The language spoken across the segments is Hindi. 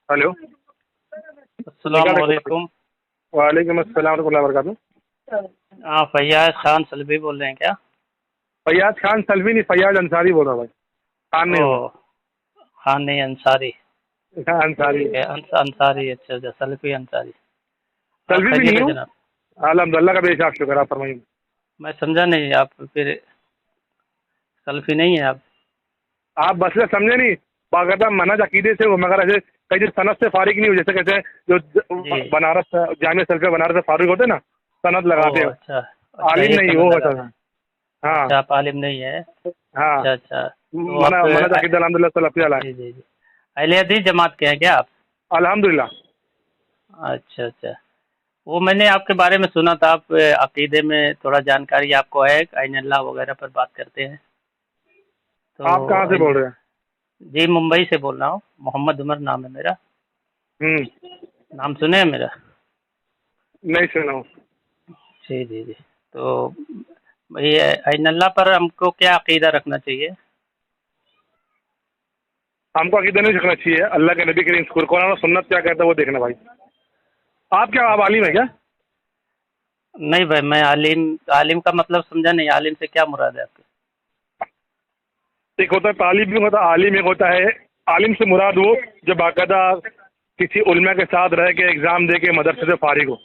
हेलो। अस्सलाम वालेकुम। वालेकुम अस्सलाम वरहमतुल्लाहि वबरकातुहू। हाँ, फैयाज खान सलभी बोल रहे हैं क्या? फैयाज खान सलवी नहीं, फैयाज अंसारी बोल रहा हूँ भाई। खान नहीं हूँ ओ, खान नहीं, अंसारी। मैं। हाँ, अंसारी ठीक है। है, अंसारी। अच्छा अच्छा, सलफ़ी अंसारी। और सलवी भी खैरियत नहीं है हूँ। जनाब? अल्हम्दुलिल्लाह का बेशक शुक्र, आप फरमाइए। मैं समझा नहीं, आप फिर सलफ़ी नहीं है आप? आप बस समझे नहीं। बाकायदा मनहज अकीदे से वो, मगर ऐसे कहीं सनद से फारिग नहीं हो, जैसे कहते हैं जी। जो बनारस जामिया सल्फिया बनारस से फारिग होते हैं ना, सनद लगाते ओह, हैं। अच्छा। अच्छा, आलिम ये नहीं सनद वो लगा बता। रहे हैं। हाँ अच्छा, आप आलिम नहीं है? हाँ। अच्छा अच्छा, तो मना आप मनहज अकीदा अल्हम्दुलिल्लाह सलफ़ी अला है। जी जी जी, अहले हदीस जमात के हैं क्या आप? अल्हम्दुलिल्लाह। अच्छा अच्छा, वो मैंने आपके बारे में सुना था, आप अकीदे में थोड़ा जानकारी आपको है, आइन अल्लाह वगैरह पर बात करते हैं आप कहाँ तो। से बोल रहे हैं? जी, मुंबई से बोल रहा हूँ, मोहम्मद उमर नाम है मेरा। हम्म। नाम सुने हैं मेरा? नहीं सुना हूँ। जी जी जी, तो ये आइन अल्लाह पर हमको क्या अकीदा रखना चाहिए? हमको अकीदा नहीं रखना चाहिए। अल्लाह के नबी करीम कुरान और सुन्नत क्या कहता है वो देखना भाई। आप क्या, आप आलिम है क्या? नहीं भाई, मैं आलिम। आलिम का मतलब समझा नहीं, आलिम से क्या मुराद है आपकी? एक होता है तालिब, भी होता है आलिम, एक होता है। आलिम से मुराद वो जो बाकायदा किसी उलमा के साथ रह के एग्जाम दे के मदरसे से फारिग हो।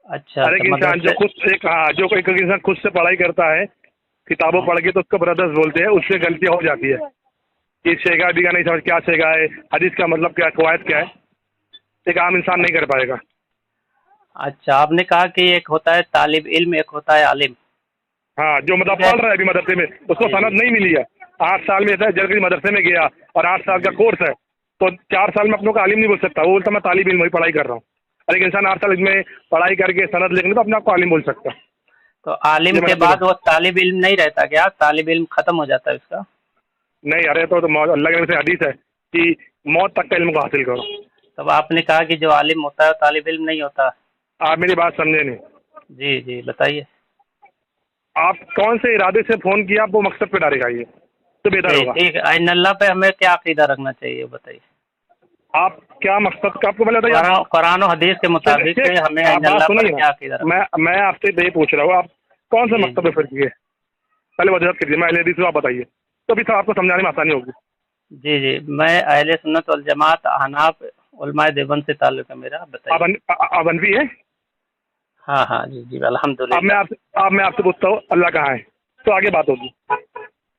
अच्छा हर अच्छा, एक इंसान जो मदरसे। खुद एक, हाँ, जो एक इंसान खुद से पढ़ाई करता है, किताबों पढ़ के, तो उसको ब्रदर्स बोलते हैं, उससे गलतियाँ हो जाती है कि शेगा भी का नहीं समझ, क्या शेगा है, हदीस का मतलब क्या, कवायद क्या है, एक आम इंसान नहीं कर पाएगा। अच्छा, आपने कहा कि एक होता है तालिब इल्म, एक होता है आलिम। हाँ, जो मतलब ठीक है। पढ़ रहा है अभी मदरसे में, उसको जी जी। सनद नहीं मिली है। 8 साल में था, जब मदरसे में गया और 8 साल का कोर्स है, तो 4 साल में अपनों को आलिम नहीं बोल सकता। वो बोलता मैं तालिब इल्म वही पढ़ाई कर रहा हूँ। और एक इंसान 8 साल में पढ़ाई करके सनद लिखने तो अपने आप को आलिम बोल सकता है। तो आलिम ये के मतलब है। बाद वो तालिब इल्म नहीं रहता क्या? तालिब इल्म खत्म हो जाता है उसका? नहीं, अरे तो अल्लाह के नबी से हदीस है कि मौत तक का इल्म को हासिल करो। तब आपने कहा कि जो आलिम होता है वो तालिब इल्म नहीं होता। आप मेरी बात समझे नहीं। जी जी, बताइए। आप कौन से इरादे से फ़ोन किया, आप वो मकसद पे डायरेक्ट आइए तो बेहतर जी होगा। ठीक है, आइन अल्लाह पे हमें क्या अकीदा रखना चाहिए बताइए। आप क्या मकसद का, आपको पहले बताइए आप। कुरान और हदीस के चलिए मुताबिक ठीक, हमें आप आइन बात अल्लाह पर सुनिए ना। क्या अकीदा रखना मैं आपसे यही पूछ रहा हूँ, आप कौन सा चाहिए? जी मकसद जी पे फिर किए, पहले वजह कीजिए। मैं अहले हदीस हूँ, आप बताइए, तो अभी सब आपको समझाने में आसानी होगी। जी जी, मैं अहले सुन्नत वल जमात अहनाफ उलमाए देवबंद से ताल्लुक़ है मेरा, बताइए। आप अनवी है? हाँ हाँ, जी जी, अब मैं अल्हम्दुलिल्लाह। आपसे अब मैं आपसे पूछता हूँ अल्लाह कहाँ है, तो आगे बात होगी।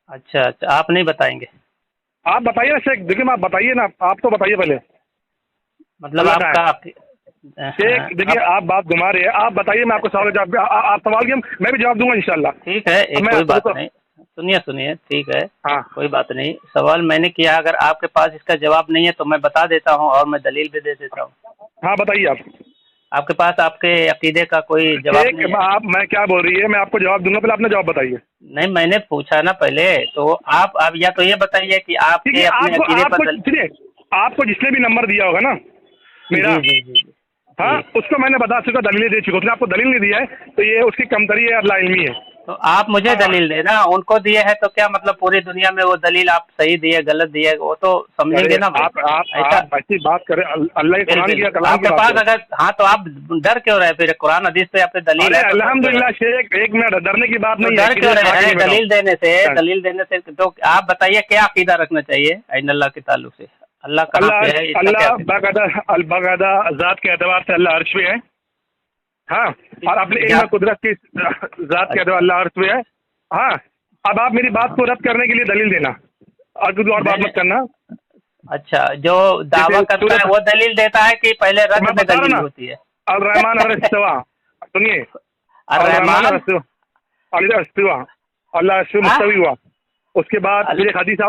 अच्छा अच्छा, आप नहीं बताएंगे? आप बताइए ना शेख, देखिए आप बताइए ना, आप तो बताइए पहले। मतलब अल्लाह कहाँ है? आपका शेख देखिए, आप आप बात घुमा रहे हैं, आप बताइए, मैं आपको सवाल जवाब, आप सवाल के मैं भी जवाब दूंगा इंशाल्लाह। ठीक है, अब एक मैं कोई आपसे बात पूछता। नहीं। सुनिए सुनिए, ठीक है, हाँ कोई बात नहीं। सवाल मैंने किया, अगर आपके पास इसका जवाब नहीं है तो मैं बता देता हूँ और मैं दलील भी दे देता हूँ। हाँ, बताइए आप। आपके पास आपके अकीदे का कोई जवाब शेख नहीं है? आप, मैं क्या बोल रही है, मैं आपको जवाब दूंगा, पहले आपने जवाब बताइए। नहीं, मैंने पूछा ना पहले, तो आप या तो ये बताइए कि ठीक है, आपके अपने आपको अकीदे आपको पर सुनिए, आपको जिसने भी नंबर दिया होगा ना मेरा, जी जी जी हाँ, जी। उसको मैंने बता चुका, दलीलें दे चुका। उसने आपको दलील नहीं दिया है तो ये उसकी कमतरी है, अल्लाह इल्मी है। तो आप मुझे हाँ, दलील देना, उनको दिए है तो क्या मतलब पूरी दुनिया में वो दलील आप सही दिए गलत दिए वो तो अरे समझेंगे ना भाई। ऐसा आप ऐसी बात करें, अल्लाह के कुरान की या बिल्कुल, कलाम की आपके बात पास करें। अगर, हाँ तो आप डर क्यों रहे फिर? कुरान हदीस पे आपके दलील अरे है तो डर क्यों रहे? अल्हम्दुलिल्लाह शेख, एक मिनट, डरने की बात तो नहीं है, डर किसी क्यों से खा रहे के हैं नहीं बैठा हूँ। दलील देने से? तो आप बताइए क्या अकीदा रखना चाहिए आइन अल्लाह के ताल्लुक से? अल्लाह कहाँ अल्लाह पे है, इसका क्या अल्लाह अकीदा? बाकायदा ज़ात के एतबार से अल्लाह अर्श पे है। हाँ, और अपने क्या? इल्म कुदरत की ज़ात के एतबार अच्छा, अल्लाह अर्श पे है। हाँ, अब आप मेरी बात को रद्द करने के लिए दलील देना, और कुछ और बात मैंने, मत करना। अच्छा, जो दावा जैसे करता है सूरत, वो दलील देता है कि पहले तो रद्द मैं में बता रहा हूँ दलील ना, होती है? अल रहमान अल इस्तिवा, सुनिए, अल रहमान अर्रहमान। अल इस्तिवा, अल्लाह अर्श पे हाँ, मुस्तवी हुआ। उसके बाद फिर एक हदीस,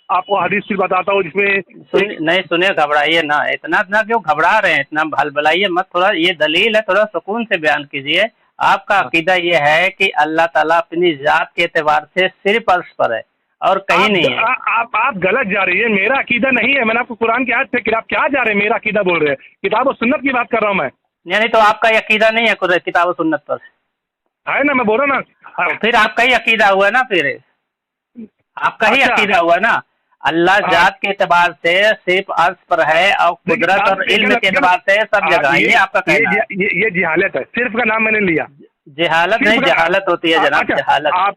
आपको हदीस फिर बताता हूँ जिसमें सुन एक, नहीं सुने, घबराइए ना, इतना इतना क्यों घबरा रहे हैं? इतना भलबलाइए मत, थोड़ा ये दलील है, थोड़ा सुकून से बयान कीजिए। आपका अकीदा ये है कि अल्लाह ताला अपनी जात के एतबार से सिर्फ अर्श पर है और कहीं नहीं है? आप गलत जा रही है, मेरा अकीदा नहीं है। मैंने आपको कुरान की आयत से, आप क्या जा रहे हैं, मेरा अकीदा बोल रहे हैं, किताब और सुन्नत की बात कर रहा हूँ मैं। यानी तो आपका ये अकीदा नहीं है किताब और सुन्नत पर? है ना, मैं बोल रहा हूँ ना। तो फिर आपका ही अकीदा हुआ ना फिर? आपका ही अच्छा, अकीदा हुआ ना? अल्लाह जात के एतबार से सिर्फ अर्श पर है और कुदरत और इल्म के एतबार से सब जगह है, ये आपका कहना है। ये जिहालत है, सिर्फ का नाम मैंने लिया। जहालत नहीं, जहालत होती है जनाब, अच्छा, जहालत। आप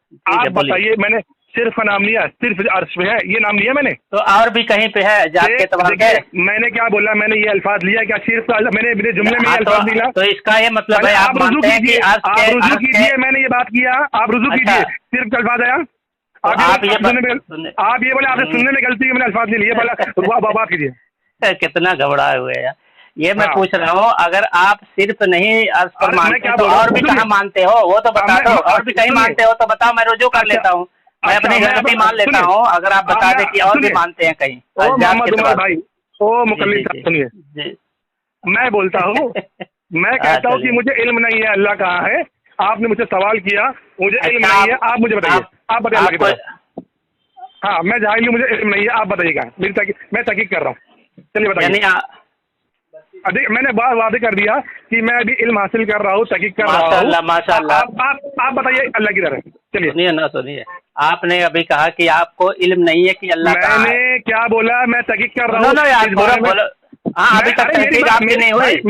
बताइए, मैंने सिर्फ का नाम लिया, सिर्फ अर्श पे है ये नाम लिया मैंने, तो और भी कहीं पे है जात के एतबार से? मैंने क्या बोला, मैंने ये अल्फाज लिया क्या सिर्फ, मैंने मेरे जुमले में ये अल्फाज लिया? तो इसका ये मतलब है आप मानते हैं कि आप रुजू कीजिए, मैंने ये बात किया, आप रुजू कीजिए, सिर्फ का अल्फाज आया। आप ये बोले आपने सुनने में गलती है, मैंने अल्फाज नहीं लिए, बोला बात कीजिए। कितना घबराए हुए हैं ये मैं पूछ रहा हूँ। अगर आप सिर्फ नहीं अर्श पर मानते तो और भी कहाँ मानते हो वो तो बता दो, और भी कहीं मानते हो तो बताओ, मैं रुजू कर लेता हूँ, मैं अपनी गलती मान लेता हूँ। अगर आप बता दें कि और भी मानते हैं कहीं। भाई ओ मुकल्लिद साहब सुनिए, मैं बोलता हूँ, मैं कहता हूँ कि मुझे इल्म नहीं है अल्लाह कहाँ है। आपने मुझसे सवाल किया, मुझे इल्म नहीं है, आप मुझे बताइए, आप बताइए। हाँ मैं जाहिल हूँ, मुझे इल्म नहीं है, आप बताइएगा, मैं तहकीक कर रहा हूँ, चलिए बताइए। मैंने वादे कर दिया कि मैं अभी इल्म हासिल कर रहा हूँ, तहकीक कर रहा हूँ। माशाअल्लाह। आप बताइए अल्लाह की तरह। चलिए सुनिए ना, सुनिए, आपने अभी कहा कि आपको इल्म नहीं है कि अल्लाह कहाँ है। मैंने क्या बोला, मैं तहकीक कर रहा हूँ। हाँ अभी तक तहकीक आपकी नहीं हुई।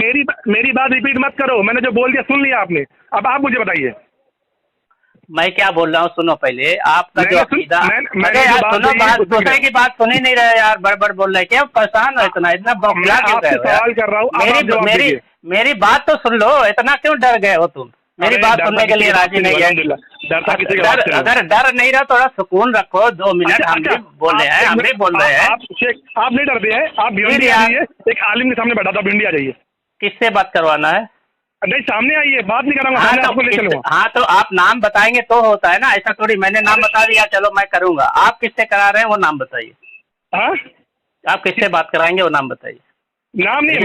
मेरी बात रिपीट मत करो, मैंने जो बोल दिया सुन लिया आपने, अब आप मुझे बताइए मैं क्या बोल रहा हूँ। सुनो पहले आपका जो अकीदा, अरे यार सुनो बात, दूसरे की बात सुन ही नहीं रहे यार, बड़बड़ बोल रहे, क्या परेशान हो इतना बौखला क्यों गए हो? सवाल कर रहा हूँ, मेरी बात तो सुन लो, इतना क्यों डर गए हो तुम? मेरी बात सुनने के लिए राजी नहीं है। अगर डर नहीं रहा थोड़ा सुकून रखो, 2 मिनट हम भी बोल रहे हैं, हम भी बोल रहे हैं। आप नहीं डरते हैं, आप भिंडी आ जाइए, एक आलिम के सामने बैठा था, भिंडी आ जाइए। किससे बात करवाना है? नहीं सामने आइए, बात नहीं कराऊंगा। हाँ तो आप नाम बताएंगे तो होता है ना, ऐसा थोड़ी मैंने नाम बता दिया चलो मैं करूंगा। आप किससे करा रहे हैं वो नाम बताइए। हाँ आप किससे बात कराएंगे वो नाम बताइए। नाम नहीं,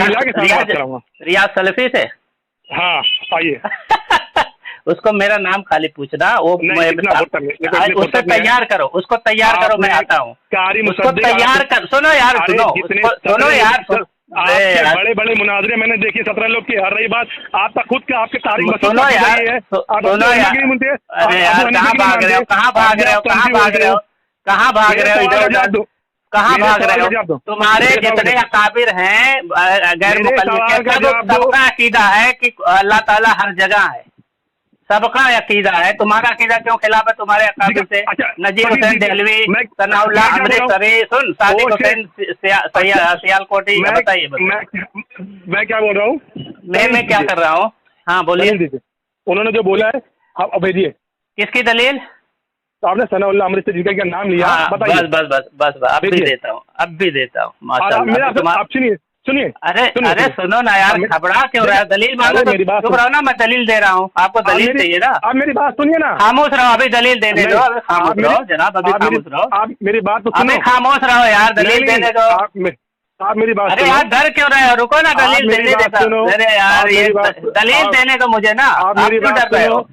रियाज सलफी से। हाँ आइए। उसको मेरा नाम खाली पूछना, वो उसको तैयार करो, उसको तैयार करो, मैं आता हूँ, उसको तैयार कर। सुनो यार, सुनो यार, बड़े बड़े मुनाजरे मैंने देखे 17 लोग की। हर रही बात आपका खुद का, आपके तारीख सुनो यार, सुनो यार, अरे यार कहाँ भाग रहे हो, कहाँ भाग रहे हो, कहाँ भाग रहे हो, कहाँ भाग रहे हो, इधर उधर कहाँ भाग रहे हो? तुम्हारे जितने अकाबिर हैं गैर मुकल्लिद, सबका अकीदा है कि अल्लाह ताला हर जगह है, सबका अकीदा है। तुम्हारा अकीदा क्यों खिलाफ है तुम्हारे अकाबिर से? नजीर हुसैन देहलवी, सनाउल्लाह अमृतसरी, सुन सादिक हुसैन सियालकोटी, बताइए। मैं क्या बोल रहा हूँ, मैं क्या कर रहा हूँ? हाँ बोलिए। उन्होंने जो बोला है आप भेजिए। किसकी दलील? तो आपने सनाउल्लाह अमृतसरी का नाम लिया, बताइए। बस अब भी देता हूँ, अब भी देता हूँ। माशाअल्लाह। आप सुनिए, अरे सुनो ना यार, घबरा क्यों रहा है? दलील मांगो तो चुप रहो ना, मैं दलील दे रहा हूँ, आपको दलील चाहिए ना। आप मेरी बात सुनिए ना। खामोश रहो, अभी दलील देने दो, खामोश रहो जनाब, अभी खामोश रहो। आप मेरी बात तो अभी खामोश रहो यार, दलील देने दो। आप मेरी बात, अरे यार डर क्यों रहे हो? रुको ना, दलील देने देता। अरे यार ये दलील देने दो मुझे ना, आप क्यों डर रहे हो?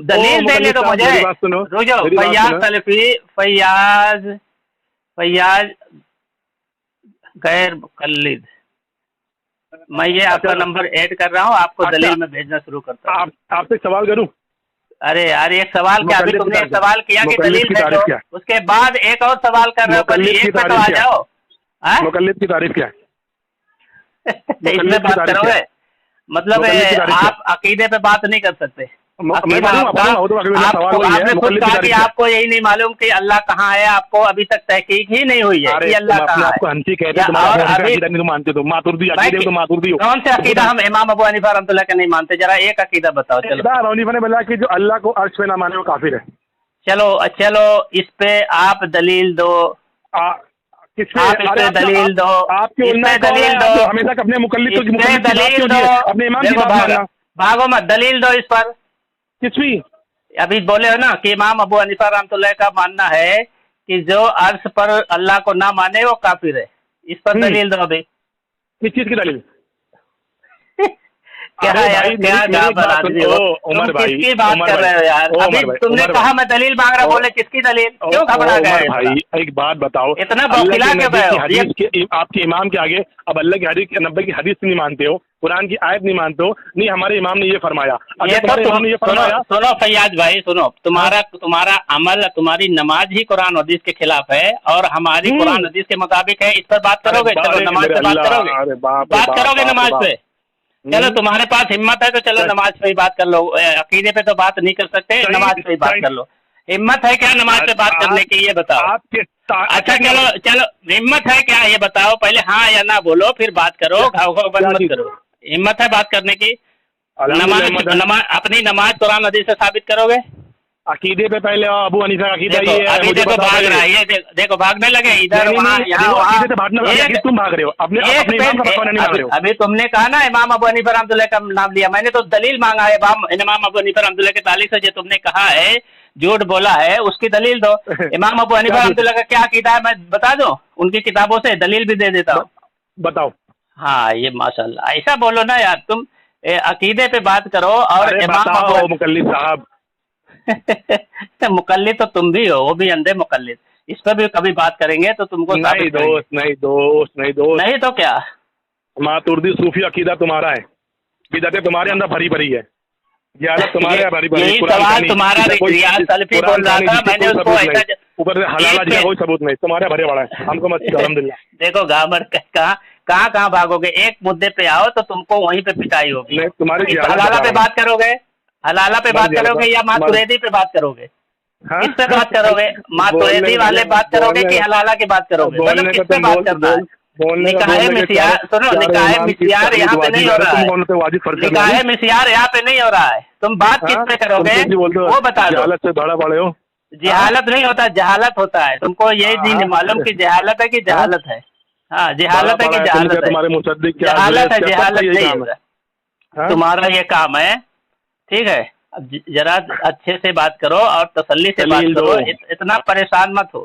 दलील देने दो मुझे। रुको, फैयाज सलफी, फैयाज गैर मुकल्लिद, मैं ये आपका नंबर ऐड कर रहा हूँ, आपको दलील में भेजना शुरू करता हूँ। आपसे सवाल करूँ? अरे यार एक सवाल क्या, अभी तुमने एक सवाल किया कि दलील भेजो, उसके बाद एक और सवाल कर रहे हो, पहले एक पे तो आ जाओ। मुकल्लिद की तारीफ क्या है? इसमें बात करोगे? मतलब आप अकीदे पे बात नहीं कर सकते। आपने खुद कहा कि आपको यही नहीं मालूम कि अल्लाह कहाँ है, आपको अभी तक तहकीक ही नहीं हुई है कि अल्लाह कहाँ है। कौन से अकीदा हम इमाम अबू हनीफा रहमतुल्लाह का नहीं मानते? जरा एक अकीदा बताओ। चलो हनीफा ने बोला कि जो अल्लाह को अर्श पे ना माने वो काफिर है। चलो इस पे आप दलील दो, इस पे दलील दो, आपकी दलील दो, हमेशा अपने मुकल्लिद दलील दो, अपने इमाम भागो मत, दलील दो इस पर। किसवी अभी बोले हो ना कि इमाम अबू हनीफा रहमतुल्लाह का मानना है कि जो अर्श पर अल्लाह को ना माने वो काफिर है, इस पर दलील दो। अभी किस चीज की दलील? क्या यार, क्या किसकी बात कर रहे हो यार? अभी तुमने कहा मैं दलील मांग रहा, बोले किसकी दलील? क्यों घबरा गए भाई? एक बात बताओ, इतना बौखला क्यों गए हो? आपके इमाम के आगे अब अल्लाह की हदीस 90 की हदीस नहीं मानते हो, कुरान की आयत नहीं मानते हो, नहीं हमारे इमाम ने ये फरमाया, ये अगर तो तुम्हारे इमाम ने ये फरमाया। सुनो फैयाज भाई, सुनो, तुम्हारा अमल, तुम्हारी नमाज ही कुरान हदीस के खिलाफ है और हमारी कुरान हदीस के मुताबिक है। इस पर बात करोगे? चलो नमाज पे बात करोगे, बात करोगे नमाज पे? चलो तुम्हारे पास हिम्मत है तो चलो नमाज पे ही बात कर लो। अकीदे पे तो बात नहीं कर सकते, नमाज पे ही बात कर लो। हिम्मत है क्या नमाज पे बात करने की, ये बताओ। अच्छा चलो हिम्मत है क्या ये बताओ पहले, हाँ या ना बोलो, फिर बात करो, घाव बंद मत करो। हिम्मत है बात करने की? नमाज अपनी नमाज कुरान हदीस से साबित करोगे? अकीदे पे पहले अबू हनीफा का अकीदा ये है। अभी देखो भाग रहा है, ये देखो भागने लगे इधर वहाँ यहाँ। तुम भाग रहे हो अपने इमाम का बतौर नहीं मांग रहे हो। अभी तुमने कहा ना इमाम अबू हनीफा रहमतुल्लाह का नाम लिया, मैंने तो दलील मांगा है इमाम अबू हनीफा रहमतुल्लाह के तालीक से। जो तुमने कहा है झूठ बोला है, उसकी दलील दो। इमाम अबू हनीफा रहमतुल्लाह का क्या अकीदा है मैं बता दूं, उनकी किताबों से दलील भी दे देता हूँ। बताओ। हाँ ये माशाल्लाह, ऐसा बोलो ना यार, तुम अकीदे पे बात करो। और इमाम मुकल्लिद साहब मुकल्लिद तो तुम भी हो, वो भी अंधे मुकल्लिद। इस पर भी कभी बात करेंगे तो तुमको नहीं दोस्त नहीं तो क्या। मातुर्दी सूफी अकीदा तुम्हारा है, बिदअतें तुम्हारे अंदर भरी भरी है, जिहालत तुम्हारे भरी भरी। यही सवाल तुम्हारा रियाज सलफी बोल रहा था, मैंने उसको ऐसा ऊपर हलाला जिया कोई सबूत नहीं, तुम्हारे भरे पड़ा है, हमको मत अल्हम्दुलिल्लाह। देखो गामर कहाँ भागोगे, एक मुद्दे पे आओ तो तुमको वहीं पे पिटाई होगी। तुम्हारी हलाला पे बात करोगे, हलाला पे बात करोगे या मातुरेदी पे बात करोगे? किस पे बात करोगे? मातुरेदी वाले बात करोगे कि हलाला की बात करोगे? मतलब किस पे बात करना है? निकाहे मिसियार, सुनो, निकाहे मिसियार यहाँ पे नहीं हो रहा है, निकाहे मिसियार यहाँ पे नहीं हो रहा है। तुम बात किस पे करोगे वो बता दो। जहालत से बड़ा बड़े हो। जहालत नहीं होता, जहालत होता है। तुमको ये नहीं मालूम कि जहालत है कि जहालत है? हाँ जहालत है कि जहालत है? तुम्हारे मुसद्दिक जहालत है, जहालत नहीं होगा। तुम्हारा ये काम है, ठीक है। अब जरा अच्छे से बात करो और तसल्ली से बात करो, इतना परेशान मत हो।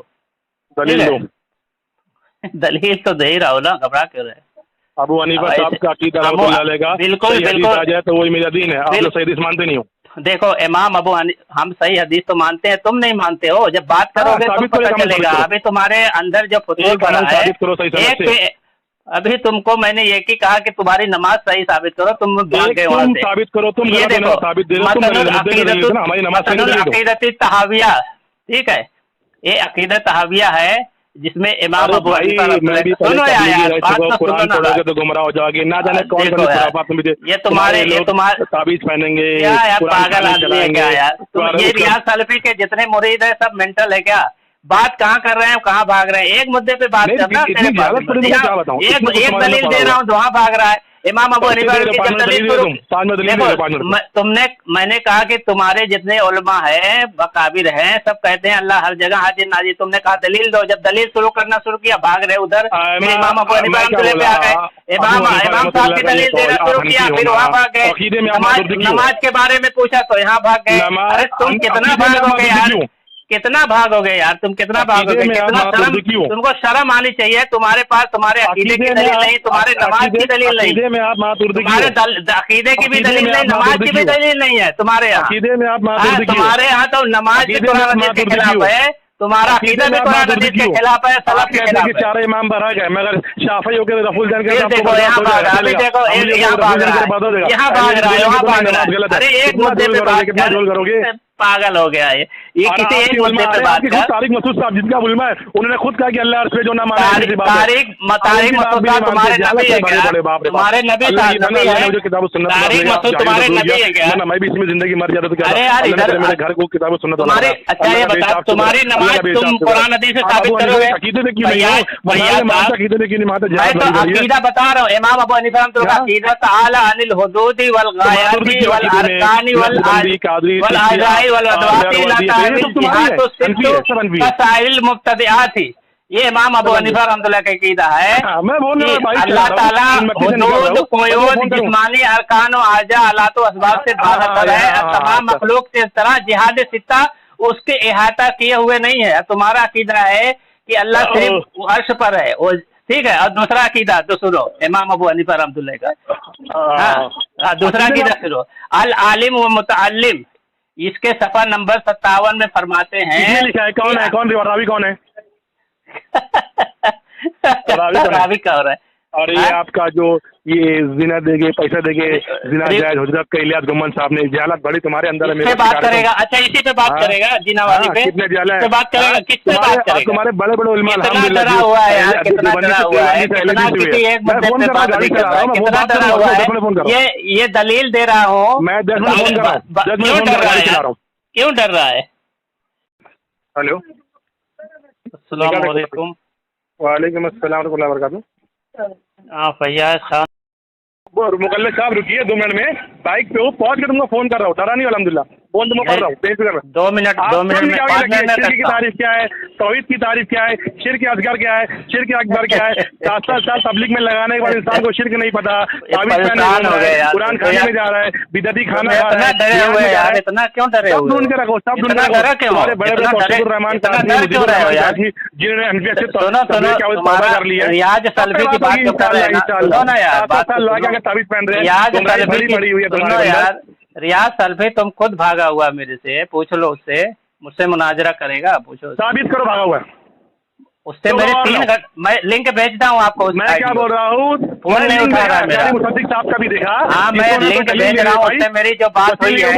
दलील तो दे ही रहा हो ना, घबरा क्यों रहे? अबू हनीफा साहब का अकीदा बिल्कुल आ जाए तो वही मेरा दीन है। आप लोग सही हदीस मानते नहीं हो। देखो इमाम अबू हनीफा, हम सही हदीस तो मानते हैं, तुम नहीं मानते हो। जब बात करोगे तो पता चलेगा। अभी तुम्हारे अंदर जो फुतूर पड़ा है, अभी तुमको मैंने ये की कहा कि तुम्हारी नमाज सही साबित करो, तुम भाग गए वहाँ से। साबित करो तुम। ये देखो अकीदत तहाविया, ठीक है, ये अकीदत तहाविया है जिसमें इमाम अबू हनीफा सुनो यार, बात तो सुनो ना, तो गुमराह हो जाओगे ना, जाने कौन ये तुम्हारे ताबीज पहनेंगे। क्या यार पागल आदमी है क्या यार तुम? ये रियाज सलफी के जितने मुरीद है सब मेंटल है क्या? बात कहाँ कर रहे हैं, कहाँ भाग रहे हैं? एक मुद्दे पे बात करना। एक दलील दे रहा हूँ, वहाँ भाग रहा है इमाम अबू हनीफा की। तुमने, मैंने कहा कि तुम्हारे जितने उलमा हैं, बकाबिर हैं, सब कहते हैं अल्लाह हर जगह हाजिर नाजिर। तुमने कहा दलील दो, जब दलील शुरू करना शुरू किया भाग रहे उधर, फिर इमाम अबू हनीफा पे आ गए, इमाम साहब की दलील देना शुरू किया, फिर वहाँ भाग गए। नमाज के बारे में पूछा तो यहाँ भाग गए। अरे तुम कितना भागोगे यार, कितना भागोगे यार, तुम कितना भागोगे? कितना शर्म, तुमको शर्म आनी चाहिए। तुम्हारे पास तुम्हारे अकीदे की दलील नहीं, तुम्हारे नमाज की दलील नहीं, तुम्हारे अकीदे की भी दलील नहीं, नमाज की भी दलील नहीं है तुम्हारे यहाँ। तुम्हारे यहाँ तो नमाज भी कुरान हदीस के खिलाफ है, तुम्हारा अकीदा भी कुरान हदीस के खिलाफ है, सलफ के खिलाफ है। चार इमाम भरा गए, मगर शाफी हो के रफूल जान के देखो यहाँ भाग रहा है, अभी देखो यहाँ भाग रहा है, यहाँ भाग रहा है, वहाँ भाग रहा है। अरे एक मुद्दे पे बात करोगे, पागल हो गया है ये किसी एक मुद्दे पे बात कर। तारिक मसूद साहब जिनका उलमा है, उन्होंने खुद कहा कि अल्लाह अर्श पे जो ना माने। तारिक मसूद साहब तुम्हारे नबी है क्या? तुम्हारे नबी है? तारिक मसूद तुम्हारे नबी है क्या? मैं भी इसमें जिंदगी मर जाता तो क्या? अरे यार इधर मेरे घर को किताब सुन्नत तुम्हारे। अच्छा ये बताओ, तुम्हारी नमाज तुम कुरान हदीस से साबित करोगे? अकीदे में क्यों नहीं मानता? अकीदे में क्यों नहीं मानता? मैं तो अकीदा बता रहा हूँ। इमाम अबू हनीफा का अकीदा ताला अनिल हुदूदी वल गायाती वल अरकानी वल आज़ाई वल अदवाती थी। ये इमाम अबू हनीफा रहमतुल्लाह का अकीदा है। अल्लाह ताला हुदूद, क़ुयूद, जिस्मानी अरकान व आजा, आलात व असबाब से बाहर है। तमाम मखलूक से इस तरह जिहाद सित्ता उसके इहाता किए हुए नहीं है। तुम्हारा अकीदा है कि अल्लाह सिर्फ अर्श पर है, ठीक है। और दूसरा अकीदा तो सुनो इमाम अबू हनीफा रहमतुल्लाह का, दूसरा अकीदा सुनो, अल आलिम व मुतअल्लिम। इसके सफा नंबर 57 में फरमाते हैं, लिखा है कौन है, कौन रावी कौन है? रावी कौन है? और ये आपका जो ये जिना देंगे, पैसा देंगे, जिना जायज हजरत का इलियास गुम्मन साहब ने जहालत बड़ी तुम्हारे अंदर है। मेरे बात करेगा, अच्छा इसी पे बात करेगा, जिना वाली पे कितने जाला बात करेगा, किस पे बात करेगा? तुम्हारे बड़े बड़े उलमा कितना डरा हुआ है यार, कितना डरा हुआ है, कितना किसी एक मुद्दे पे बात नहीं कर रहा है, कितना डरा हुआ है। ये दलील दे रहा हूँ मैं, 10 मिनट फोन कर रहा हूँ, क्यों डर रहा है, क्यों डर रहा है? हेलो, अस्सलाम वालेकुम। वालेकुम अस्सलाम व रहमतुल्लाहि व बरकातहू। हाँ फैयाज खान, मुकल्लिद साहब रुकिए 2 मिनट में, बाइक पे हूँ, पहुंच के तुमको फोन कर रहा हूँ, डरा नहीं अल्हम्दुलिल्लाह, फोन तुमको कर रहा हूँ, बेफिक्र। 2 मिनट में शिर्क की तारीफ क्या है, तौहीद की तारीफ क्या है, शिर्क असगर क्या है, शिर्क अकबर क्या है, 7 साल तबलीग में लगाने के बाद इंसान को शिर्क नहीं पता, कुरान खाने में जा रहा है, बिदअती खाना खा रहा है यार, इतना क्यों डरे हुए? ढूंढ के रखो, सब ढूंढ के रखो। हमारे बड़े बड़े रहमान जिन्होंने हनफिया से तौबा कर ली है, रियाज सल्फी की बात कर रहे हैं, ताबीज पहन रहे हैं, यार रियाज सल्फी तुम खुद भागा हुआ मेरे से, पूछ लो उससे, मुझसे मुनाजरा करेगा, पूछो, साबित करो भागा हुआ उससे। मेरे 3 घंटे मैं लिंक भेजता हूँ आपको। मैं क्या बोल रहा हूँ, फोन नहीं उठा रहा मेरा। मुसद्दिक साहब का भी देखा, हाँ मैं लिंक भेज रहा हूँ, उससे मेरी जो बात हुई है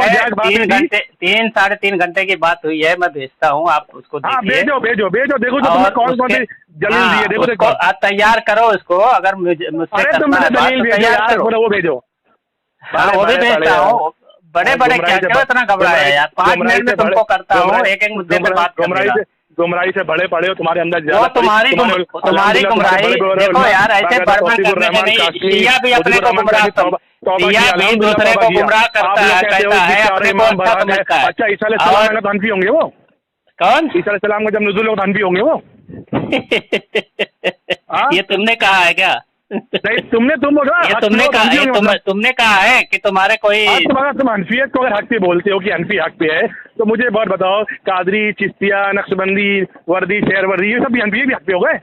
3 साढ़े 3 घंटे की बात हुई है, मैं भेजता हूँ, आप उसको भेजो भेजो भेजो, देखो कौन कौन सी दलील दिए, देखो तैयार करो उसको, अगर मुझसे वो भेजो। हाँ वो भी भेजता हूँ। बड़े बड़े क्या इतना घबराए यार, 5 मिनट में तुमको करता हूँ, एक मुद्दे पे बात करूंगा। गुमराही से बड़े पड़े हो, तुम्हारे अंदर तुम्हारी गुमराही देखो यार, ऐसे बर्बाद करने में नहीं, शिया भी अपने को गुमराह, शिया भी दूसरे को गुमराह करता है, कहता है अपने को अच्छा समझता है। अच्छा ईसा अलैहिस्सलाम में हनफी होंगे वो? कौन? ईसा अलैहिस्सलाम का जब नुज़ूल होगा हनफी होंगे वो? ये तुमने कहा है क्या? नहीं तुमने तुमने कहा है कि तुम्हारे कोई तुम हनफियत को अगर हक पे बोलते हो कि हनफी हक पे है, तो मुझे बहुत बताओ, कादरी, चिश्तिया, नक्शबंदी, वर्दी, शहरवर्दी, ये सब हनफी भी हक पे हो गए?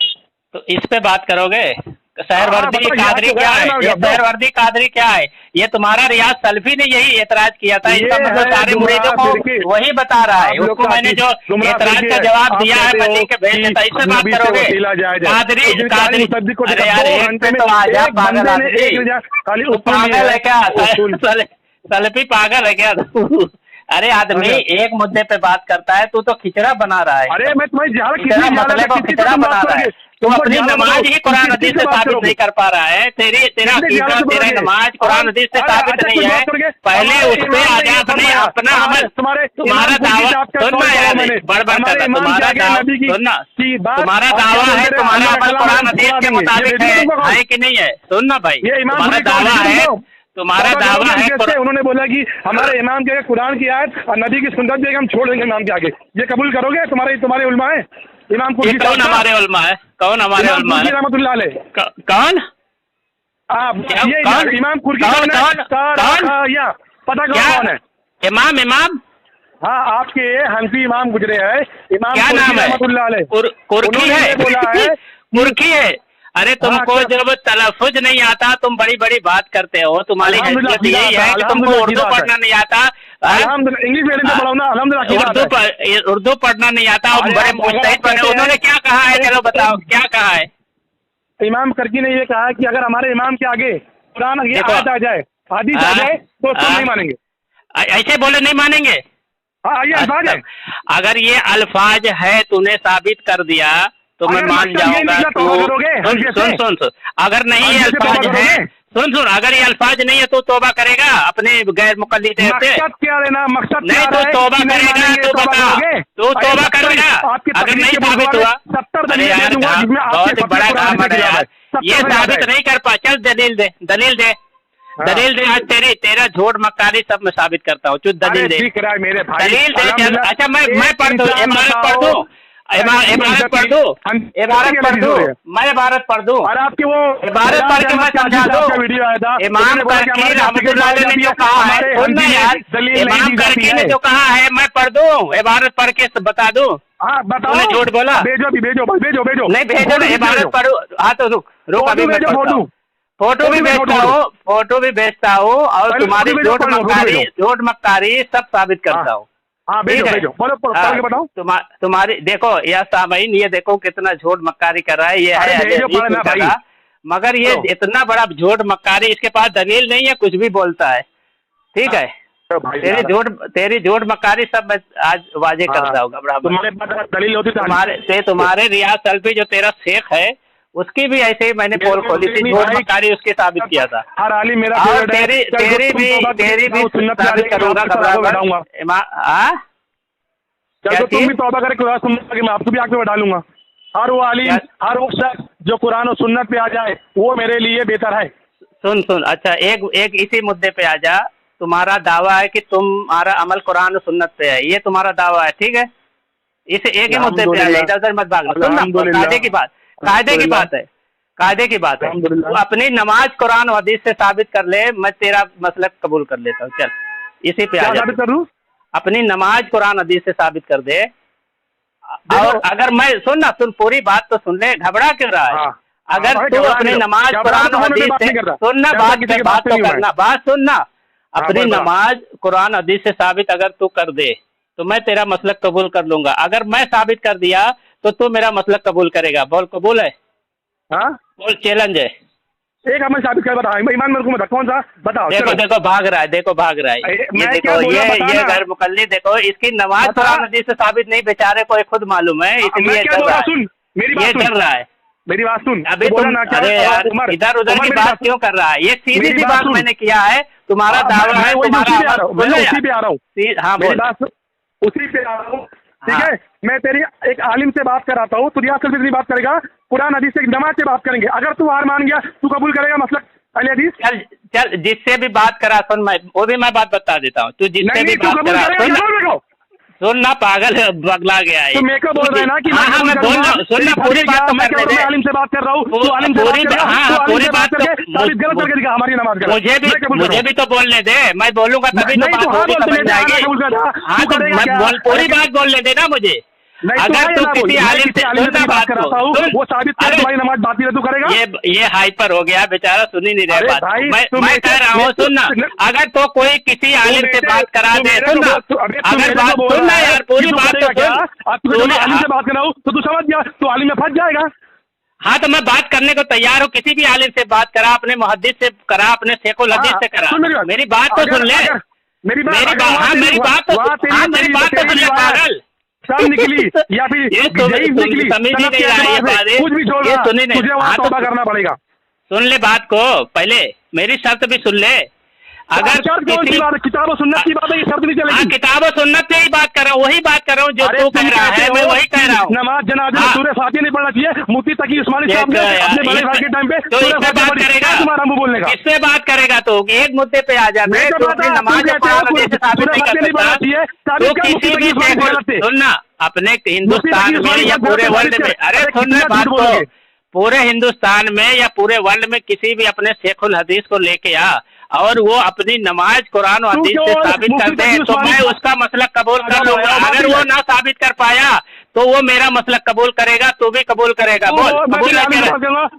तो इस पे बात करोगे? शहरवर्दी कादरी क्या है? ये शहरवर्दी कादरी क्या है? ये तुम्हारा रियाज सल्फी ने यही एतराज किया था, इसका मतलब सारे मुरीदों को वही बता रहा है। उसको मैंने जो एतराज का जवाब दिया है मैं लिख के भेज देता, इससे बात करोगे? कादरी अरे यार एक पे तो आ जा, पागल है क्या? सल्फी पागल है क्या? अरे आदमी एक मुद्दे पे बात करता है, तू तो खिचड़ा बना रहा है। अरे मैं तुम्हारी खिचड़ा बना रहा है, तुम अपनी नमाज ही कुरान हदीस से साबित नहीं कर पा रहा है। तेरा नमाज कुरान हदीस से साबित नहीं है, पहले उस पे आ जा, अपना अमल, तुम्हारा दावा सुनना यार, बड़बड़ करना, तुम्हारा दावा है, तुम्हारा अमल कुरान हदीस के मुताबिक है कि नहीं है? सुनना भाई, तुम्हारा दावा है, तुम्हारा दावा है, उन्होंने बोला कि हमारे इमाम के कुरान की आयत और नबी की सुन्नत भी हम छोड़ देंगे इमाम के आगे, ये कबूल करोगे? तुम्हारे उलमा है इमाम कुर्सी? कौन हमारे उलमा है? कौन हमारे उलमा है? रहमतुल्लाह अलैह। कौन? इमाम कुर्सी पता कौन है? इमाम हाँ, आपके हनफी इमाम गुजरे हैं, इमाम क्या नाम है? रहमतुल्लाह अलैह। कुर्की है, बोला है कुर्की है। अरे तुमको जब तलफ़ुज़ नहीं आता तुम बड़ी बड़ी बात करते हो, तुम्हारी हैसियत यही है कि तुमको उर्दू पढ़ना नहीं आता, इंग्लिश मीडियम से पढ़ाओ ना, अल्हम्दुलिल्लाह उर्दू पढ़ना नहीं आता, बड़े मुस्तहिद बने। उन्होंने क्या कहा है, चलो बताओ क्या कहा है? इमाम करकी ने ये कहा है कि अगर हमारे इमाम के आगे कुरान की आयत आ जाए, हदीस आ जाए, तो उसको नहीं मानेंगे। ऐसे बोले नहीं मानेंगे? हाँ ये अल्फाज है। अगर ये अल्फाज है तूने साबित कर दिया तो मैं मान जाऊंगा। सुन अगर नहीं ये अल्फाज है, सुन अगर ये अल्फाज नहीं है तो तौबा करेगा अपने गैर मुकल्लिद से? मकसद क्या लेना, मकसद नहीं तो तौबा करेगा, तो बता, तू तौबा करेगा अगर नहीं साबित हुआ? अरे यार बहुत बड़ा काम है यार, ये साबित नहीं कर पा, चल दलील दे, दलील दे, दलील दे। आज तेरा झूठ मक्कारी सब मैं साबित करता हूँ, दलील दे, दलील दे। अच्छा मैं पढ़ दूँ, इमारत पढ़ दूँ, इबारत पढ़ दूं, मैं इबारत पढ़ दूं, और आपके वो इबारत पढ़ के मैं समझा दूं। वीडियो आया था, इमाम करकी रहमतुल्लाह अलैह ने जो कहा है, सुनना यार, इमाम करकी ने जो कहा है मैं पढ़ दूं, इबारत पढ़ के बता दूं। हाँ बताओ, तूने झूठ बोला? भेजो नहीं भेजो, इबारत पढ़ो। हाँ तो रुक अभी मैं फोटो भी भेजता हूँ और तुम्हारी झूठ मक्कारी सब साबित करता हूँ। हाँ भेजो बताओ। तुम्हारी देखो या सामईन, ये देखो कितना झूठ मक्कारी कर रहा है, ये है मगर ये तो इतना बड़ा झूठ मक्कारी, इसके पास दलील नहीं है, कुछ भी बोलता है। ठीक है, तो भाई तेरी झूठ मक्कारी सब मैं आज वाजे करता हूँ। घबरा मत। तुम्हारे पास दलील होती तो तुम्हारे रियाज सल्फी जो तेरा शेख है उसकी भी ऐसे ही मैंने पोल खोली थी, झूठ मक्कारी उसके साबित किया था। हर आलिम मेरा और तेरी भी साबित करूंगा। चलो तुम भी तौबा करके मैं आपको भी आग में डालूंगा। हर वो आलिम, हर वो शख्स जो कुरान और सुन्नत पे आ जाए वो मेरे लिए बेहतर है। सुन अच्छा, एक इसी मुद्दे पे आ जा। तुम्हारा दावा है कि तुम्हारा अमल कुरान और सुन्नत पे है, ये तुम्हारा दावा है, ठीक है। इस एक ही मुद्दे पे आ जा, इधर उधर मत भागना। सुन, कायदे की बात है, कायदे की बात है। तू अपनी नमाज कुरान और हदीस से साबित कर ले, मैं तेरा मसलक कबूल कर लेता हूँ। चल इसी पे आ जा। अपनी नमाज कुरान हदीस से साबित कर दे। और अगर मैं सुन ना, तुम पूरी बात तो सुन ले, घबरा क्यों रहा है? अगर तू अपनी नमाज कुरान हदीस से सुनना, बात तो करना, बात सुनना। अपनी नमाज कुरान हदीस से साबित अगर तू कर दे तो मैं तेरा मसलक कबूल कर लूंगा। अगर मैं साबित कर दिया तो तू मेरा मसलक कबूल करेगा। बोल, कबूल है? हाँ बोल, चैलेंज है। एक हमें साबित कर बताओ, ईमान मेरे को बता, कौन सा बताओ। देखो भाग रहा है, ये देखो, ये गैर मुकल्लिद, देखो इसकी नमाज कुरान हदीस से साबित नहीं, बेचारे को खुद मालूम है, इसलिए डर रहा है। मेरी बात सुन। अभी तुम, अरे यार इधर उधर की बात क्यों कर रहा है? ये सीधी सी बात मैंने किया है। तुम्हारा दावा है, तुम्हारा उसी पे आ रहा हूँ। हाँ बोल, उसी पे आ रहा हूँ, ठीक है। मैं तेरी एक आलिम से बात कराता हूँ, तू रियाज सल्फी से बात करेगा, कुरान हदीस से नमाज से बात करेंगे। अगर तू हार मान गया तू कबूल करेगा मसलक अहले हदीस? चल जिससे भी बात करा, सुन, मैं वो भी मैं बात बता देता हूँ। तू जिससे भी बात करा, सुन ना, पागल बगला गया है। तो मेरे को बोल रहे ना कि हाँ मैं बोल रहा हूँ, सुन ना, पूरी बात तो करने दे। आलिम से बात कर रहा हूँ, पूरी बात गलत करके दिखा हमारी नमाज का। मुझे भी तो बोलने दे, मैं बोलूंगा तभी तो बात होगी, समझ जाएगी। हाँ तो मैं पूरी बात बोलने दे ना मुझे। अगर तू किसी आलिम से बात कराता हूँ, वो साबित कर तुम्हारी नमाज बात तू करेगा। ये हाइपर हो गया बेचारा, सुन ही नहीं रहे बात। मैं कह रहा हूँ, सुन ना, अगर तो कोई किसी आलिम से बात करा दे, सुन ना, अगर बात सुन ना यार, पूरी बात तो सुन। आलिम से बात कर रहा हूँ तो तू समझ गया, तो आलिम में फंस जाएगा। हाँ तो मैं बात करने को तैयार हूँ, किसी भी आलिम से बात करा, अपने मुहद्दिस से करा, अपने शेखुल हदीस से करा। मेरी बात तो सुन ले, मेरी बात तो सुन ले पागल। सब निकली या फिर निकली, समझ ही नहीं रहा ये बात, कुछ भी छोड़ रहा, तुझे वहाँ तौबा करना पड़ेगा। सुन ले बात को, पहले मेरी शर्त भी सुन ले। अगर किताब और सुन्नत की बात है, ये शर्त नहीं चलेगी। किताब और सुन्नत से ही बात कर रहा हूँ, वही बात कर रहा हूँ जो तू कह रहा है, मैं वही कह रहा हूँ। नमाज जनाजे में सूरह फातिहा नहीं पढ़ना चाहिए। मुफ्ती तकी उस्मानी साहब ने अपने बड़े भाई के टाइम पे सूरह फातिहा बात करेगा, तुम्हारा मुंह बोलने का। किससे बात करेगा तो? एक मुद्दे पे आ जाते हैं, नमाज सुनना, अपने हिंदुस्तान में या पूरे वर्ल्ड में, अरे सुनना बात को, पूरे हिंदुस्तान में या पूरे वर्ल्ड में किसी भी अपने शेखुल हदीस को लेके आ और वो अपनी नमाज कुरान और हदीस से साबित कर दे तो मैं उसका मसलक कबूल कर लूंगा। अगर वो ना साबित कर पाया तो वो मेरा मसलक कबूल करेगा, तू भी कबूल करेगा। बोल, कबूल है?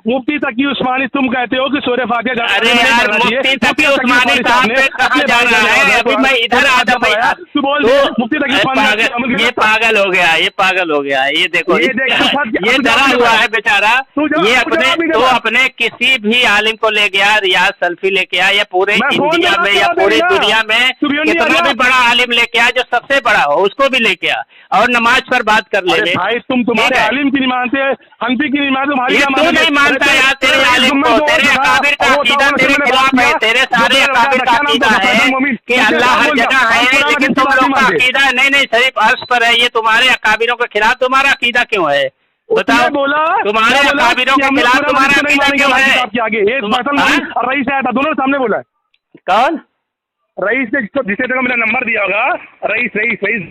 मुफ्ती तकी उस्मानी तुम कहते हो कि सूरह फातिहा, अरे यार मुफ्ती तकी उस्मानी साहब पे कहाँ जा रहा है? अभी मैं इधर आ जा भैया, ये पागल हो गया, ये पागल हो गया। ये देखो, ये डरा हुआ है बेचारा। ये अपने किसी भी आलिम को ले गया, रियाज सल्फी लेके आया, या पूरे इंडिया में या पूरी दुनिया में कितना भी बड़ा आलिम लेके आया जो सबसे बड़ा हो, उसको भी लेके आ और नमाज पर बात कर ले। भाई तुम तुम्हारे आलिम की नहीं मानते, हनफी की नहीं मानते, तुम्हारी तू नहीं मानता यार, तेरे आलिम को, तेरे अकाबिर का अकीदा तेरे खिलाफ है, तेरे सारे अकाबिर का अकीदा है कि अल्लाह हर जगह है, लेकिन तुम लोग का अकीदा नहीं सिर्फ अर्श पर है। ये तुम्हारे अकाबिरों के खिलाफ तुम्हारा अकीदा क्यों है? बताओ, तुम्हारे अकाबिरों के खिलाफ तुम्हारा अकीदा क्यों है? रईस आया था, दोनों सामने बोला। कौन? रईस ने जिसे देखो मेरा नंबर दिया होगा, रईस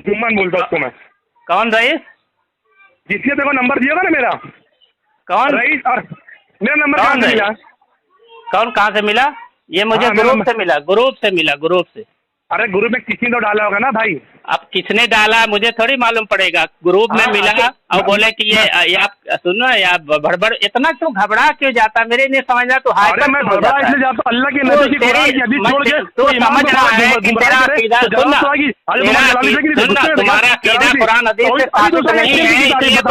जुम्मन बोलता उसको मैं। कौन रईस? जिसने देखो नंबर दिया होगा ना मेरा, कौन रईस? और मेरा नंबर कहाँ से मिला? कहाँ से मिला? ये मुझे ग्रुप से मिला, ग्रुप से। अरे ग्रुप में किसी ने तो डाला होगा ना भाई। अब किसने डाला मुझे थोड़ी मालूम पड़ेगा, ग्रुप में मिला और बोले कि ये आप सुनो या भड़बड़ इतना क्यों घबरा क्यों जाता, मेरे नहीं समझना तो अरे मैं घबरा इसलिए जाता अल्लाह के नबी की कुरान की हदीस छोड़ के तो समझ रहा है कि तेरा अकीदा सुनना, तुम्हारा अकीदा कुरान हदीस से साबित नहीं है, इसलिए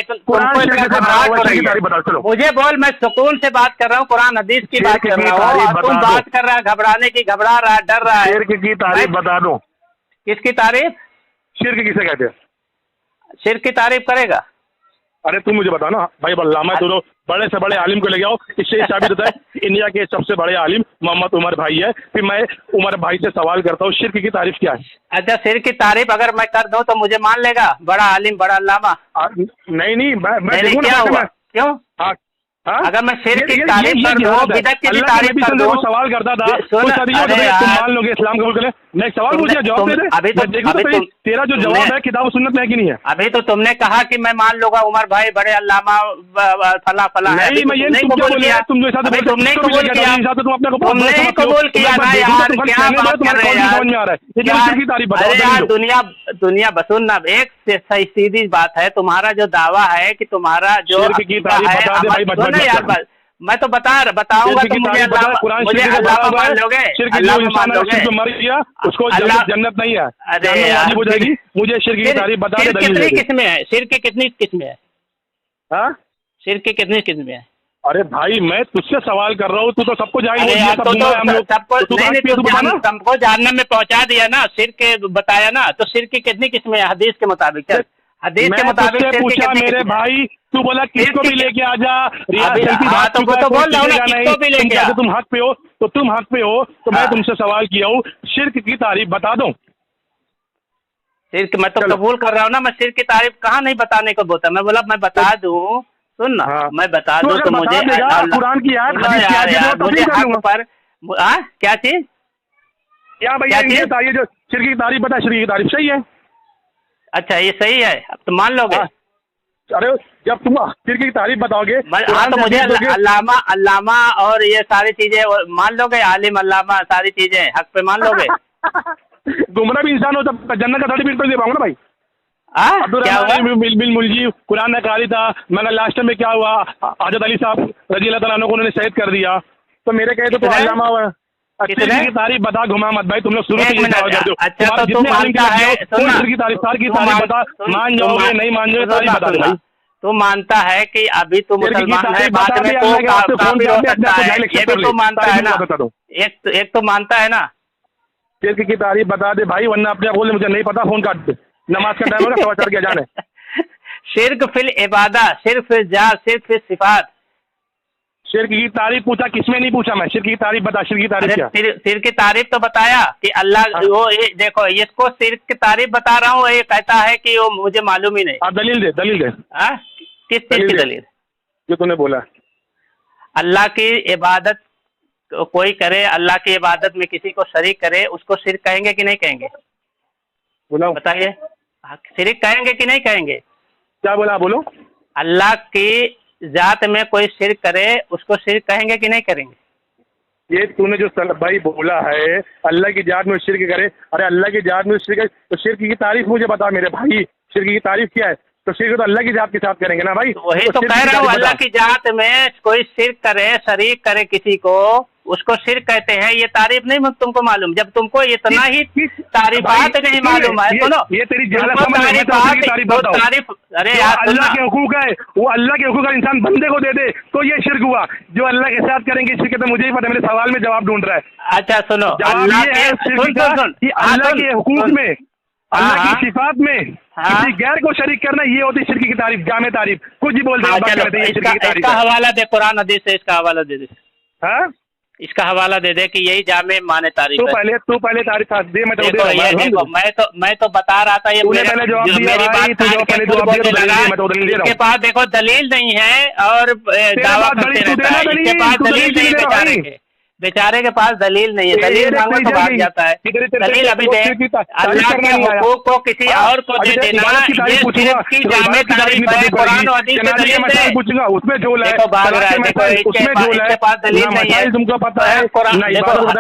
तुमको मुझे बोल, मैं सुकून से बात कर रहा हूँ, कुरान हदीस की बात कर रहा हूँ, तुम बात कर रहा है घबराने की, घबरा रहा है, डर रहा है। शिर्क की तारीफ बता दो। किसकी तारीफ? शिर्क किसे कहते हैं? शिर्क की तारीफ करेगा? अरे तुम मुझे बता ना भाई, अल्लामा तो बड़े से बड़े आलिम को ले जाओ, इससे साबित होता है इंडिया के सबसे बड़े आलिम मोहम्मद उमर भाई है। फिर मैं उमर भाई से सवाल करता हूँ, शिर्क की तारीफ क्या है? अच्छा, शिर्क की तारीफ अगर मैं कर दूं तो मुझे मान लेगा बड़ा आलिम, बड़ा अल्लामा? नहीं मैं क्या हुआ? क्यों? अगर मैं शिर्क की तारीफ कर दूं, बिदअत की तारीफ कर दूं, सवाल करता था तुम मान लोगे इस्लाम कबूल करें? मैं सवाल पूछा, जवाब दे दे। अभी तो तेरा जो जवाब है किताब सुन्नत में है कि नहीं है? अभी तो तुमने कहा कि मैं मान लूंगा उमर भाई बड़े अल्लामा फला फला है। नहीं, मैं ये नहीं कबूल किया, तुमने कबूल किया, तुमने कबूल किया ना यार, क्या बात कर रहे हैं यार? दुनिया बसुन ना, एक सही सीधी बात है, तुम्हारा जो दावा है कि तुम्हारा जो यार, बस मैं तो बताऊंगा तो मुझे अल्लाह मान लोगे, अल्लाह मान लोगे, मर गया उसको जन्नत नहीं है, अरे यार हो जाएगी। मुझे शिर्क की तारीफ बता दे, कितनी किस्में है? शिर्क की कितनी किस्में है? हाँ, शिर्क की कितनी किस्में है? अरे भाई मैं तुझसे सवाल कर रहा हूँ, तू तो सबको जाएगा, सबको जानने में पहुंचा दिया ना, शिर्क बताया ना, तो शिर्क की कितनी किस्में है हदीस के मुताबिक? चल हदीस के मुताबिक पूछा मेरे भाई, तू बोला किसको भी लेके आ जा, तो बोल रहा हूँ ना, किसको भी लेके आ। तुम हक पे हो तो तुम हक पे हो, तो मैं तुमसे सवाल किया हूँ, शिर्क की तारीफ बता दो। शिर्क मैं तो कबूल कर रहा हूँ ना, मैं शिर्क की तारीफ कहाँ नहीं बताने को बोलता, मैं बोला मैं बता दूँ, सुन ना, मैं बता दूँ तो मुझे कुरान की मुझे हक पर क्या चीज, क्या भैया ये जो शिर्क की तारीफ बता, शिर्क की तारीफ सही है? अच्छा ये सही है, अब तो मान लोगे? अरे जब तुम शिर्क की तारीफ बताओगे तो मुझे अल्लामा और ये सारी चीजें मान लोगे, आलिम अल्लामा सारी चीजें हक पे मान लोगे? गुमराह भी इंसान हो तो जन्नत का सर्टिफिकेट दे पाऊंगा ना भाई। बिल मुलजी कुरान ने कारी था, मैंने लास्ट में क्या हुआ, आजद अली साहब रजी अल्लाह तआला को उन्होंने शहीद कर दिया, तो मेरे कहे तो अल्लामा हुआ। की तारीफ बता, घुमा मत भाई, तुम लोग शुरू से। अच्छा तो तुम मानता है, की तारीफ बता, मान जाओगे नहीं मान जाओगे तारीफ बता दो। तू मानता है कि अभी तो मुसलमान है, बाद में तो काफिर हो सकता है, ये भी तो मानता है ना? एक तो मानता है ना? शिर्क की तारीफ बता दे भाई, वरना अपने बोले मुझे नहीं पता, फोन काट दे, नमाज का टाइम होगा, चढ़ के जाने। शिर्क फिल इबादा, शिर्क फिल जात, शिर्क फिल सिफात। शिर्क की तारीफ पूछा, किसमें नहीं पूछा मैं? शिर्क की तारीफ बता, शिर्क की तारीफ क्या? शिर्क की तारीफ तो बताया कि अल्लाह वो देखो, इसको शिर्क की तारीफ बता रहा हूँ, ये कहता है कि वो मुझे मालूम ही नहीं। आप दलील दे, दलील दे। किस चीज की दलील? जो तूने बोला अल्लाह की इबादत कोई करे, अल्लाह की इबादत में किसी को शरीक करे, उसको शिर्क कहेंगे कि नहीं कहेंगे? बोला बताइए, शिर्क कहेंगे कि नहीं कहेंगे? क्या बोला बोलो? अल्लाह की जात में कोई शिर्क करे, उसको शिर्क कहेंगे कि नहीं करेंगे? ये तूने जो भाई बोला है अल्लाह की जात में शिर्क करे, अरे अल्लाह की जात में शिर्क, तो शिर्क की तारीफ मुझे बता मेरे भाई, शिर्क की तारीफ क्या है? तो शिर्क तो अल्लाह की जात के साथ करेंगे ना भाई। वही तो कह रहा हूँ, अल्लाह की जात में कोई शिर्क करे, शरीक करे किसी को, उसको शिर्क कहते हैं। ये तारीफ नहीं तुमको मालूम? जब तुमको इतना ही तारीफात नहीं मालूम है, सुनो, ये तेरी तारीफ, अरे यार अल्लाह के हुकूक है, वो अल्लाह के हुकूक इंसान बंदे को दे दे तो ये शिर्क हुआ। जो अल्लाह के साथ करेंगे शिर्क, तो मुझे ही पता, मेरे सवाल में जवाब ढूंढ रहा है। अच्छा सुनो, अल्लाह के हुकूक में, अल्लाह की सिफात में किसी गैर को शरीक करना, ये होती शिर्क की तारीफ, जामे तारीफ, कुछ भी बोल दे। इसका हवाला दे, कुरान हदीस से इसका हवाला दे दे। हाँ, इसका हवाला दे दे कि यही जामे माने तारीफ। तू पहले तारीफ दे, मैं मैं तो बता रहा था, ये मेरी बात इसके पास देखो दलील नहीं है और दावा करते रहता है, इसके पास दलील नहीं बेचारे के, बेचारे के पास दलील नहीं है, दलील मांगो तो भाग जाता है। दलील अभी दे, अल्लाह के हुकूक को किसी और को दे देना, ये सिर्फ की जामे तारीफ है। कुरान और हदीस से दलील दे, उसमें झोल है, देखो भाग रहा है, देखो इसके पास दलील नहीं है, तुमको पता है। देखो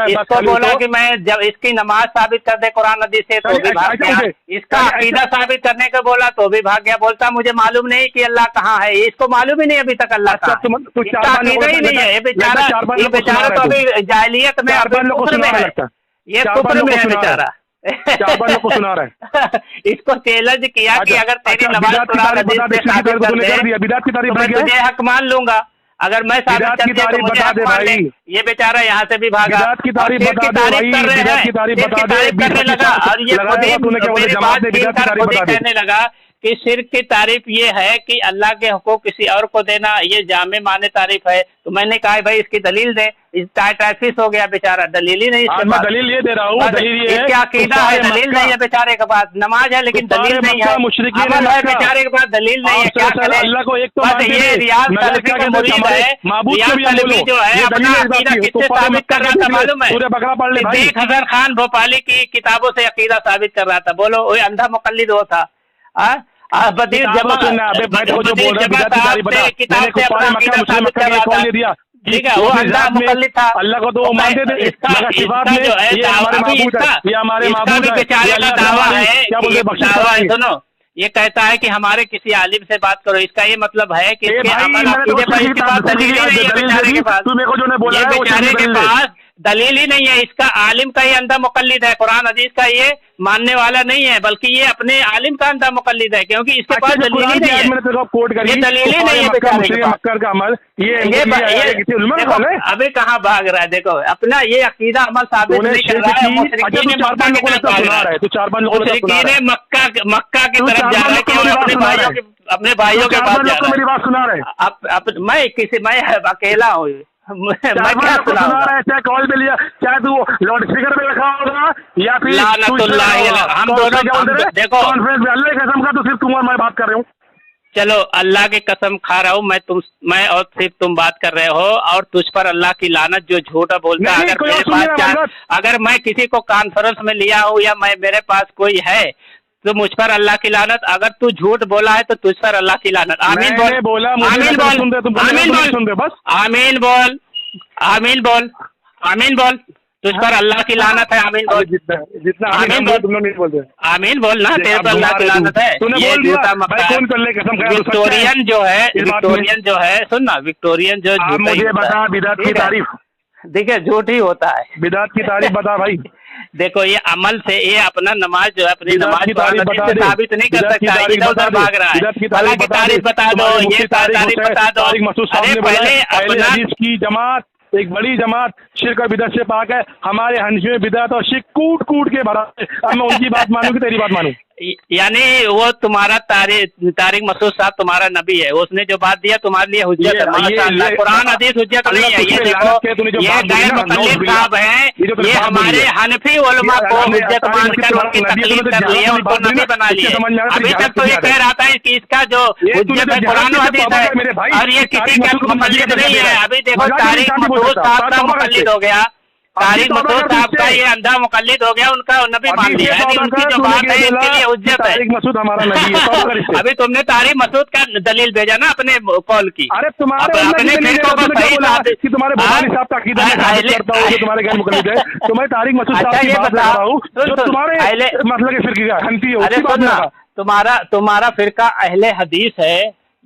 इसको बोला कि मैं जब इसकी नमाज साबित कर दे कुरान हदीस से तो भी भाग गया, इसका अकीदा साबित करने को बोला तो भी भाग गया, बोलता मुझे मालूम नहीं कि अल्लाह कहाँ है, इसको मालूम ही नहीं अभी तक अल्लाह का, इसका अकीदा ही नहीं है। ये बेचारा तो अभी जाहिलियत में, कुफ्र में है, ये कुफ्र में है बेचारा। को सुना रहा है इसको चैलेंज किया कि अगर तेरी नमाज कुरान हदीस से साबित कर दे तो मैं तुझे हक मान लूंगा, अगर मैं साबित कर दिया तो मुझे हक मान ले। ये बेचारा यहाँ से भी भागा, की तारीफ कर रहे हैं, करने लगा, और ये खुद ही कहने लगा कि शिर्क की तारीफ ये है कि अल्लाह के हुकूक किसी और को देना, ये जामे माने तारीफ है। तो मैंने कहा भाई इसकी दलील दे, इस टाइफिस हो गया बेचारा, दलील ही नहीं। मैं दलील ये दे रहा हूँ, दलील ये है क्या अकीदा है, दलील नहीं है बेचारे के पास, नमाज है लेकिन दलील नहीं है, अमल है बेचारे के पास, दलील नहीं है। क्या करे अल्लाह को एक तो ये रियाज सलफी का मुरीद है, रियाज सलफी जो है अपना अकीदा किससे साबित कर रहा था मालूम है? शेख हसन खान भोपाली की किताबों से अकीदा साबित कर रहा था। बोलो वही अंधा मुकल्लिद वो था। बदीर जमात ठीक है, वो अंधा मुकल्लिद था, अल्लाह को तो वो मानते थे। इसका जो है बेचारे का दावा है, सुनो, ये कहता है कि हमारे किसी आलिम से बात करो, इसका ये मतलब है कि इसके अमल अकीदे पर इसके पास दलील ही नहीं है, बेचारे के पास, बेचारे के पास दलील ही नहीं है। इसका आलिम का ही अंधा मुकल्लिद है, कुरान हदीस का ये मानने वाला नहीं है, बल्कि ये अपने आलिम का अंधा मुकल्लिद है, क्योंकि इसके पास दलील ही नहीं है, ये दलील ही नहीं है बेचारे का अमल। ये अभी कहाँ भाग रहा है, देखो अपना ये अकीदा अमल साबित नहीं कर रहा है। मुशरिकीन मक्का की तरफ जा रहा है कि अपने भाइयों के पास जा रहा है। मेरी बात सुना रहे, मैं अकेला हूँ, मैं क्या सुना रहा है? चाहे कॉल पे लिया, चाहे तू लाउड स्पीकर पे रखा होगा या फिर हम दोनों देखो कॉन्फ्रेंस में अल्लाह की कसम का तो सिर्फ तुम और मैं बात कर रहे हूँ। चलो अल्लाह की कसम खा रहा हूँ मैं और सिर्फ तुम बात कर रहे हो, और तुझ पर अल्लाह की लानत जो झूठा बोलता है। अगर मेरे पास अगर मैं किसी को कॉन्फ्रेंस में लिया हूँ या मेरे पास कोई है तो मुझ पर अल्लाह की लानत, अगर तू झूठ बोला है तो तुझ पर अल्लाह की लानत। आमीन बोल, आमीन बोल, आमीन बोल, आमीन बोल, आमीन बोल, आमीन बोल, तुझ पर अल्लाह की लानत है। आमीन बोल, जितना आमीन बोल तुम लोग नहीं बोलते। आमीन बोल ना, तेरे पर अल्लाह की लानत है। ये झूठा मक्का है। विक्टोरियन जो है सुन ना, विक्टोरियन जो मुझे बता बिदअत की तारीफ, देखिए झूठ ही होता है। बिदअत की तारीफ बता भाई। देखो ये अमल से ये अपना नमाज जो है अपनी नमाज से साबित नहीं कर सकता, इधर उधर भाग रहा है। अल्लाह की तारीफ बता दो, ये तारीफ बता दो। अरे पहले अपना की जमात एक बड़ी जमात शिर्क और बिदअत से पाक है। हमारे हनफी में बिदअत और शिर्क कूट कूट के भरा है। अब मैं उनकी बात मानूं कि तेरी बात मानूं? यानी वो तुम्हारा तारिक मसूद साहब तुम्हारा नबी है, उसने जो बात दिया तुम्हारे लिए हुज्जत है। माशाअल्लाह, कुरान हदीस हुज्जत नहीं है। ये देखो ये गैर मुकल्लिद साहब हैं, ये हमारे हनफी उलमा को हुज्जत मानकर उनकी तकलीफ कर ली है, उनको नबी बना लिया। अभी तक तो ये कह रहा था कि इसका जो हुज्जत है कुरान हदीस है, और ये किसी का मुकल्लिद नहीं है। अभी देखो तारिक मसूद साहब का मुकल्लिद हो गया, तारिक मसूद साहब का ये अंधा मुकल्लिद हो गया, उनका नबी मान लिया है। उनकी जो बात है इसके लिए हुज्जत है। मसूद हमारा नबी है। अभी तुमने तारिक मसूद का दलील भेजा ना अपने कॉल की। अरे तुम्हारे अपने फिरकों को सही बात कि तुम्हारे बुखारी साहब का अकीदा करता हूँ जो तुम्हारे गैर मुकल्लिद है, तो मैं तारिक मसूद साहब की बात कर रहा हूँ जो तुम्हारे मतलब के फिरके का हनफी है। अरे सुनना, तुम्हारा फिरका अहले हदीस है,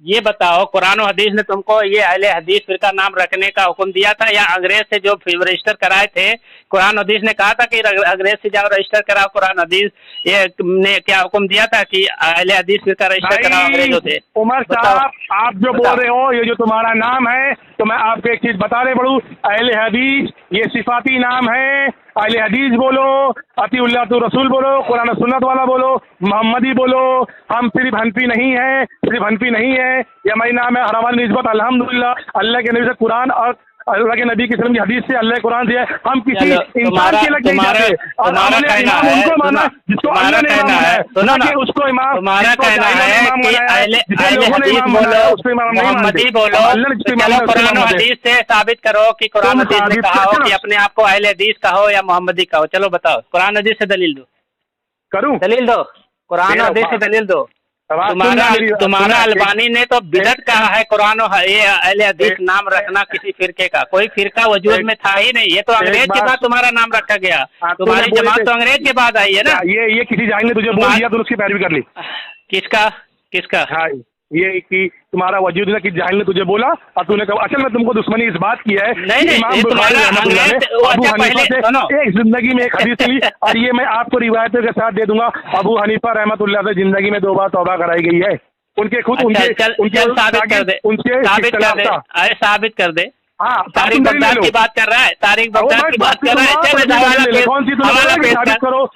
ये बताओ कुरान और हदीस ने तुमको ये अहले हदीस फिरका नाम रखने का हुक्म दिया था, या अंग्रेज से जो रजिस्टर कराए थे? कुरान हदीस ने कहा था कि अंग्रेज से जाओ रजिस्टर कराओ, कुरान हदीस ये ने क्या हुक्म दिया था कि अहले हदीस फिरका रजिस्टर कराओ अंग्रेजों से? उमर साहब आप जो बोल रहे हो, ये जो तुम्हारा नाम है, तो मैं आपको एक चीज बता रहे बड़ू, अहले हदीस ये सिफाती नाम है। अहले हदीस बोलो, अतीउल्लाह तो रसूल बोलो, कुरान सुन्नत वाला बोलो, मोहम्मदी बोलो। हम सिर्फ हनफी नहीं है, सिर्फ हनफी नहीं है, ये हमारी नाम है हमारी निस्बत अल्हम्दुलिल्लाह अल्लाह के नबी से कुरान और अल्लाह के नबी की सल्लल्लाहु अलैहि वसल्लम की हदीस से, अल्लाह कुरान से, हम किसी चलो, इंसान के लग नहीं जाते। और तुम्हारा हमने कहना इमाम है, उनको माना जिसको अल्लाह ने इमाम बनाया, सुनो ना, उसको इमाम, तुम्हारा कहना है कि अहले हदीस बोलो, मोहम्मदी बोलो, तो चलो कुरान और हदीस से साबित करो कि कुरान हदीस ने कहा हो कि अपने आप को अहले हदीस कहो या मोहम्मदी कहो। चलो बताओ, कुरान हदीस से दलील दो, करूं? दलील दो, कुरान और हदीस से दलील दो। तुम्हारा अलबानी ने तो बिदअत कहा है कुरान और ये अहले हदीस नाम रखना किसी फिरके का। कोई फिरका वजूद में था ही नहीं, ये तो अंग्रेज के बाद तुम्हारा नाम रखा गया। तुम्हारी जमात तो अंग्रेज के बाद आई है ना। ये किसी जाहिल ने तुझे बोल दिया तो उसकी पैरवी कर ली। किसका? हाँ, ये कि तुम्हारा वजूद है कि जाहिल ने तुझे बोला और तूने कहा। असल में तुमको दुश्मनी इस बात की है, नहीं, एक जिंदगी में एक हदीस ली, और ये मैं आपको रिवायतों के साथ दे दूंगा। अबू हनीफा रहमतुल्लाह से जिंदगी में 2 बार तौबा कराई गई है। उनके खुद उनके साबित कर दे। हाँ, तारीख बगदाद की बात कर रहा है, तारीख बगदाद की बात कर रहा है।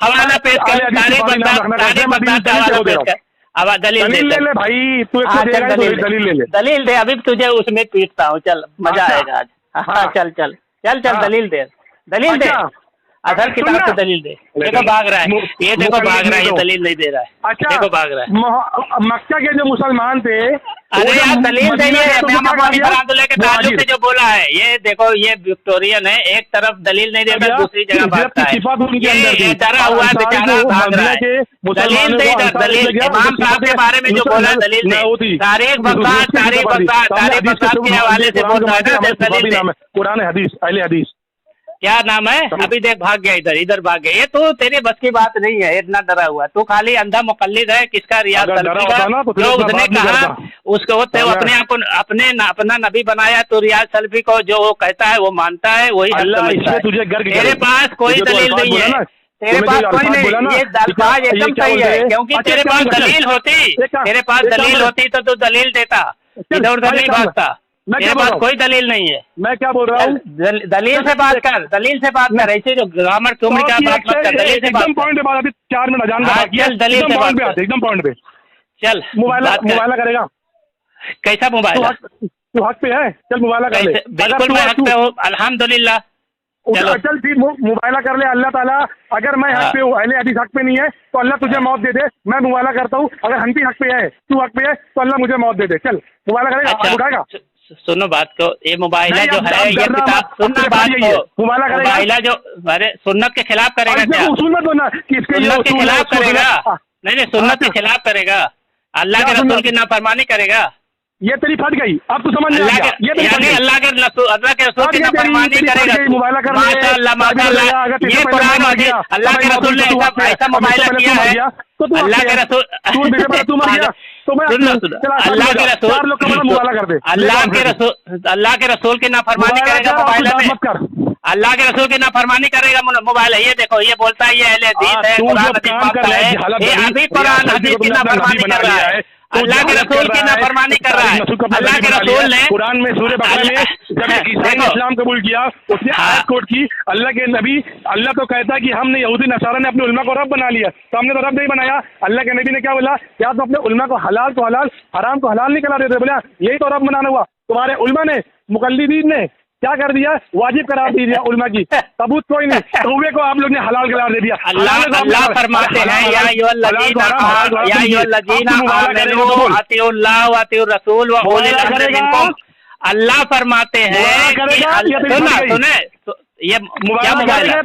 हवाला पेश कर, तारीख बगदाद का हवाला पेश कर। अब दलील ले भाई, तू दलील ले। दलील दे, अभी तुझे उसमें पीटता हूँ। चल, मजा आएगा आज। हाँ, चल, दलील दे, अदर किताब से दलील दे। देखो भाग रहा है, ये देखो भाग रहा है, ये दलील नहीं दे रहा है। अच्छा, देखो भाग रहा है। मक्का के जो मुसलमान थे, अरे यार दलील चाहिए, के ताल्लुक से जो बोला है, ये देखो ये विक्टोरियन है, एक तरफ दलील नहीं देता, दूसरी जगह भागता है। ये डरा हुआ बेचारा भाग रहा है। दलील दे, दलील इमाम साहब के बारे में जो बोला दलील दे। तारीख बगदाद के हवाले से बोल रहा है, दलील दे। कुरान हदीस, अहले हदीस क्या नाम है? अभी देख भाग गया, इधर भाग गया। ये तो तेरी बस की बात नहीं है, इतना डरा हुआ। तू खाली अंधा मुकल्लिद है किसका, रियाज सल्फी का, जो उसने कहा उसको अपने आप अपना नबी बनाया, तो रियाज सल्फी को जो वो कहता है वो मानता है, वही तेरे पास कोई दलील नहीं है। तेरे पास कोई नहीं, ये अल्फाज एकदम सही है, क्योंकि तेरे पास दलील होती तो तू दलील देता, इधर उधर नहीं भागता। मेरे पास कोई दलील नहीं है। मैं क्या बोल रहा हूँ? दलील से बात कर, ऐसे जो ग्रामर तुमने क्या बात मत कर, दलील से बात। एकदम पॉइंट पे बात आती, 4 मिनट जान चल, दलील से बात पे एकदम पॉइंट पे चल। मुबाइला करेगा? कैसा मुबाइला? तू हक पे है, चल मुबाइला कर ले। बिल्कुल मैं हक पे हूँ, अल्हम्दुलिल्लाह। चल ठीक, मुबाइला कर ले। अल्लाह ताला, अगर मैं हक पे हूँ, अहले हदीस हक पे नहीं है, तो अल्लाह तुझे मौत दे दे। मैं मुबाइला करता हूँ, अगर हनफी हक पे है, तू हक पे है, तो अल्लाह मुझे मौत दे दे। चल मुबाइला करेगा? उठाएगा? सुनो बात को, ये मुबाइला जो है, ये किताब, सुनना बात को, मुबाइला जो अरे सुन्नत के खिलाफ करेगा क्या? सुन्नत के खिलाफ करेगा? नहीं, सुन्नत के खिलाफ करेगा, अल्लाह के रसूल की नाफरमानी करेगा। ये तेरी फट गई, अब तू समझ नहीं आया। यानी अल्लाह के रसूल की नाफरमानी करेगा। माशाअल्लाह, ये कुरान हदीस, अल्लाह के रसूल ने ऐसा मुबाइला किया है। अल्लाह के रसूल, अल्लाह के रसूल की नाफरमानी करेगा मुबाइला में, अल्लाह के रसूल की नाफरमानी करेगा मुबाइला। ये देखो, ये बोलता है ये अहले हदीस है, कुरान हदीस मानता है, ये अभी कुरान हदीस की नाफरमानी कर रहा है, अल्लाह के रसूल की नाफरमानी कर रहा है। अल्लाह के रसूल ने कुरान में सूरह बकरा में जब ईसा ने इस्लाम कबूल किया, उसने आयत कोट की, अल्लाह के नबी, अल्लाह तो कहता है कि हमने यहूदी नसारा ने अपने उलमा को रब बना लिया, तो हमने तो रब नहीं बनाया। अल्लाह के नबी ने क्या बोला? क्या तो अपने उलमा को हलाल को हलाल, हराम को हलाल नहीं करा देते? बोला यही तो रब बनाना हुआ। तुम्हारे उलमा ने, मुकल्लिदीन ने क्या कर दिया? वाजिब करार दे दिया उलमा की, सबूत कोई नहीं, कौवे को आप लोग ने हलाल करार दे दिया। अल्लाह फरमाते हैं, या अय्युहल्लज़ीना आमनू अतिउल्लाह व अतिउर रसूल व उलिल अम्रि मिनकुम। अल्लाह फरमाते हैं, सुने ये क्या मुबाइला,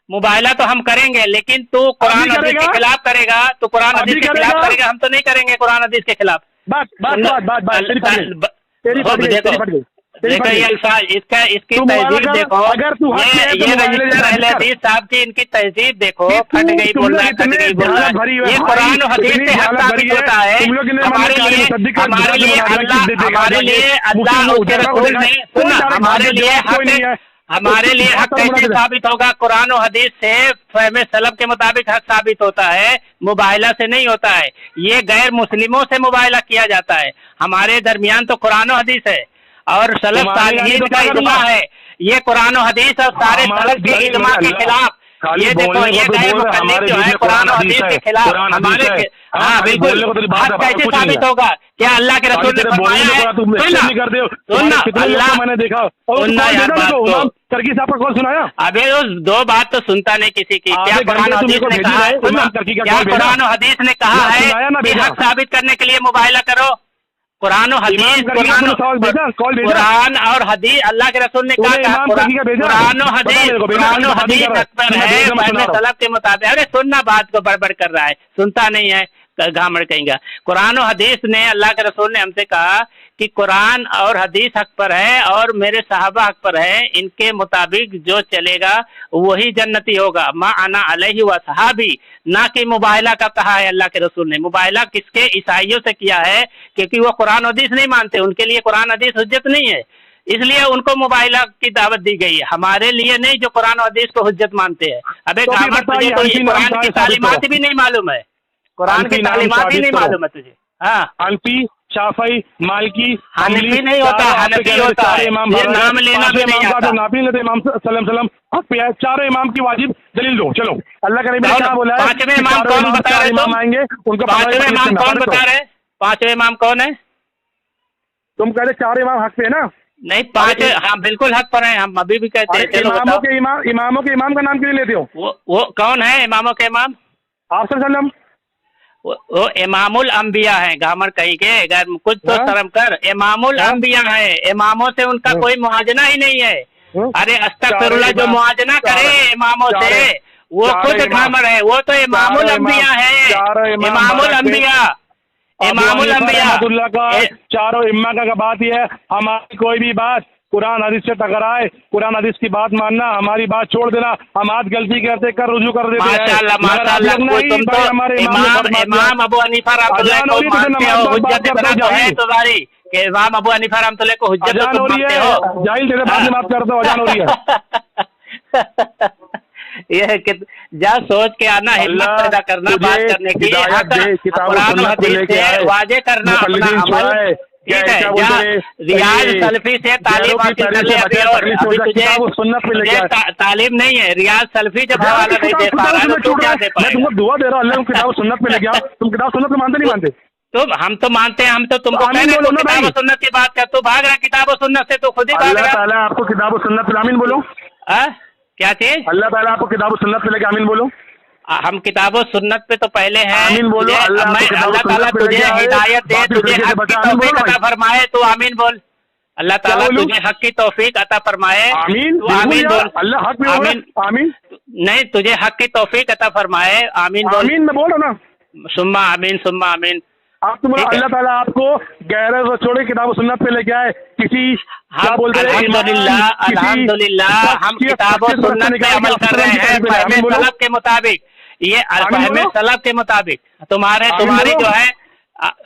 मुबाइला तो हम करेंगे, लेकिन तू कुरान हदीस के खिलाफ करेगा, तो कुरान हदीस के खिलाफ करेगा, हम तो नहीं करेंगे कुरान हदीस के खिलाफ। देखो ये अल्फाज, इसकी तहजीब देखो, ये रजिस्टर अहले हदीस साहब की, इनकी तहजीब देखो, फट गई बोल रहा है, फट गई बोल रहा है। ये कुरान और हदीस से हक साबित होता है हमारे लिए अल्लाह उसके रसूल नहीं, सुनना, हमारे लिए हक कैसे साबित होगा? कुरान और हदीस से, फहमे सलफ के मुताबिक हक साबित होता है, मुबाइला से नहीं होता है। ये गैर मुस्लिमों से मुबाइला किया जाता है, हमारे दरमियान तो कुरान और हदीस है और सलफ सालिहीन का इज्मा है। ये कुरान और हदीस और सारे सलफ के इज्मा के खिलाफ, खाली ये देखो, बोलने ये को तो गैर बोल रहे, मुकल्लिफ हमारे जो बीच है में कुरान और हदीस के खिलाफ कुरान हदीस हमारे है। हाँ खाली बिल्कुल, बोलने को तेरी बात हक है, कैसे कुछ नहीं साबित है। होगा? क्या अल्लाह के रसूल ने तेरे बोलने फरमाया को है? तुम एक्सेप्ट नहीं कर दे हो। सुनना, कितने लोग अल्लाह को मैंने देखा, और सुनना कॉल यार भेजा बात देखो, को। इमाम करकी साहब का कॉल सुनाया। अबे उस दो बात तो सुनता नहीं किसी की। क्या आधे कुरान घंटे और तुम हदीस मेरे को ने भेजी कहा रहे, है? सुनो, इमाम करकी का क्या कॉल भेजा। कुरान और हदीस ने कहा ना है सुनाया ना कि भेजा। हक साबित करने के लिए मुबाहिला करो? कुरान और हदीस, इमाम करकी का तूने सवाल भेजा, कॉल भेजा। कुरान और हदीस, अल्लाह के रसूल ने तूने कहा इमाम करकी का भेजा? कुरान और बता हदीस, मेरे को, भेजा, कुरान मैं और बात नहीं हदीस कर रहा। हक पर मैं है, भेजा, मैं फहम सुना रहा हूँ। सलफ के मुताबिक। अरे सुनना, बात को बड़बड़ कर रहा है, सुनता नहीं है, घामड़ कहेंगे। कुरान और हदीस ने, अल्लाह के रसूल ने हमसे कहा कि कुरान और हदीस हक पर है और मेरे सहाबा हक पर है, इनके मुताबिक जो चलेगा वही जन्नती होगा। मा अना अलैहि व सहाबी, ना कि मुबाहिला का कहा है अल्लाह के रसूल ने। मुबाहिला किसके? ईसाइयों से किया है, क्योंकि वो कुरान हदीस नहीं मानते, उनके लिए कुरान हदीस हुज्जत नहीं है, इसलिए उनको मुबाहिला की दावत दी गई है। हमारे लिए नहीं, जो कुरान हदीस को हुज्जत मानते हैं। अबे तो घामड़, तुझे तो ये कुरान की तालीमात भी नहीं मालूम है, कुरान की तालीमात ही नहीं मालूम है तुझे। हाँ, हनफी, शाफई, मालिकी, हनफी नहीं होता, हनफी होता है, ये नाम लेना भी नहीं आता। नाफी लेते इमाम सल्लम हक पे है। चारों इमाम की वाजिब दलील दो। चलो, अल्लाह के नबी ने क्या बोला है? पांचवें इमाम कौन बता रहे? इमाम आएंगे, उनका पांचवें इमाम कौन बता रहे? पांचवें इमाम कौन है? तुम कह रहे चारों इमाम हक पे है ना? नहीं, पांच, हाँ बिल्कुल हक पर है, हम अभी भी कहते हैं। चलो इमामों के इमाम का नाम क्यों लेते हो? वो कौन है इमामों के इमाम? आप सल्लम। वो इमामुल अंबिया है, गामड़ कहीं के, अगर कुछ तो शर्म कर। इमामुल अंबिया है, इमामों से उनका कोई मुआजना ही नहीं है। अरे अस्तगफिरुल्लाह, जो मुआजना करे इमामों से वो खुद घामड़ है, वो तो इमामुल अंबिया है, इमामुल अंबिया, इमामुल अंबिया का। चारों इम्मा का बात यह है, हमारी कोई भी बात कुरान हदीस से टकराए, कुरान हदीस की बात मानना, हमारी बात छोड़ देना। हम आज गलती करते कर रुजू कर देते हैं। माशाअल्लाह, माशाअल्लाह, तुम तो इमाम अबू हनीफा रहमतुल्लाह को मानते हो, हुज्जत इतना तो है तुम्हारी कि इमाम अबू हनीफा रहमतुल्लाह को हुज्जत तुम मानते हो। जाहिल तेरे बात में बात करता हूं, अजान हो रही है। ये जा सोच के आना, हिम्मत पैदा करना बात करने की, कुरान हदीस से वाजे करना अपना अमल। ठीक है, रियाज सल्फी से तालीम हासिल कर ले। अभी तुझे तालीम नहीं है, रियाज सल्फी जब हवाला नहीं दे पा रहा है तो क्या दे पाएगा? मैं तुमको दुआ दे रहा हूँ, अल्लाह किताब सुन्नत पे लेके आओ। तुम किताब सुन्नत पे मानते नहीं मानते? हम तो मानते हैं, हम तो तुमको कह रहे हैं किताब और सुन्नत की बात कर, तू भाग रहा किताब और सुन्नत से, तो खुद ही भाग रहा। अल्लाह ताला आपको किताब और सुन्नत पे आमीन बोलो। क्या चीज? अल्लाह ताला आपको किताब और सुन्नत पे लेके आमीन बोलो। हम किताबों सुन्नत पे तो पहले हैं। आमीन बोलो। अल्लाह ताला तुझे हिदायत दे, तुझे हक की तौफीक अता फरमाए, तो आमीन बोल। अल्लाह ताला तुझे हक की तौफीक अता फरमाए, आमीन। तू आमीन बोल। अल्लाह हक में आमीन। आमीन नहीं, तुझे हक की तौफीक अता फरमाए, आमीन बोल। आमीन मैं बोल रहा ना, सुम्मा आमीन, सुम्मा आमीन। आप तुम अल्लाह ताला आपको गैरत और छोड़े किताब सुन्नत पे लेके आए। किसी क्या बोलते हैं, अल्हम्दुलिल्लाह, अल्हम्दुलिल्लाह, हम किताब और सुन्नत पे अमल कर रहे हैं फहमे सलफ के मुताबिक। ये फहमे सलफ के मुताबिक तुम्हारी जो है,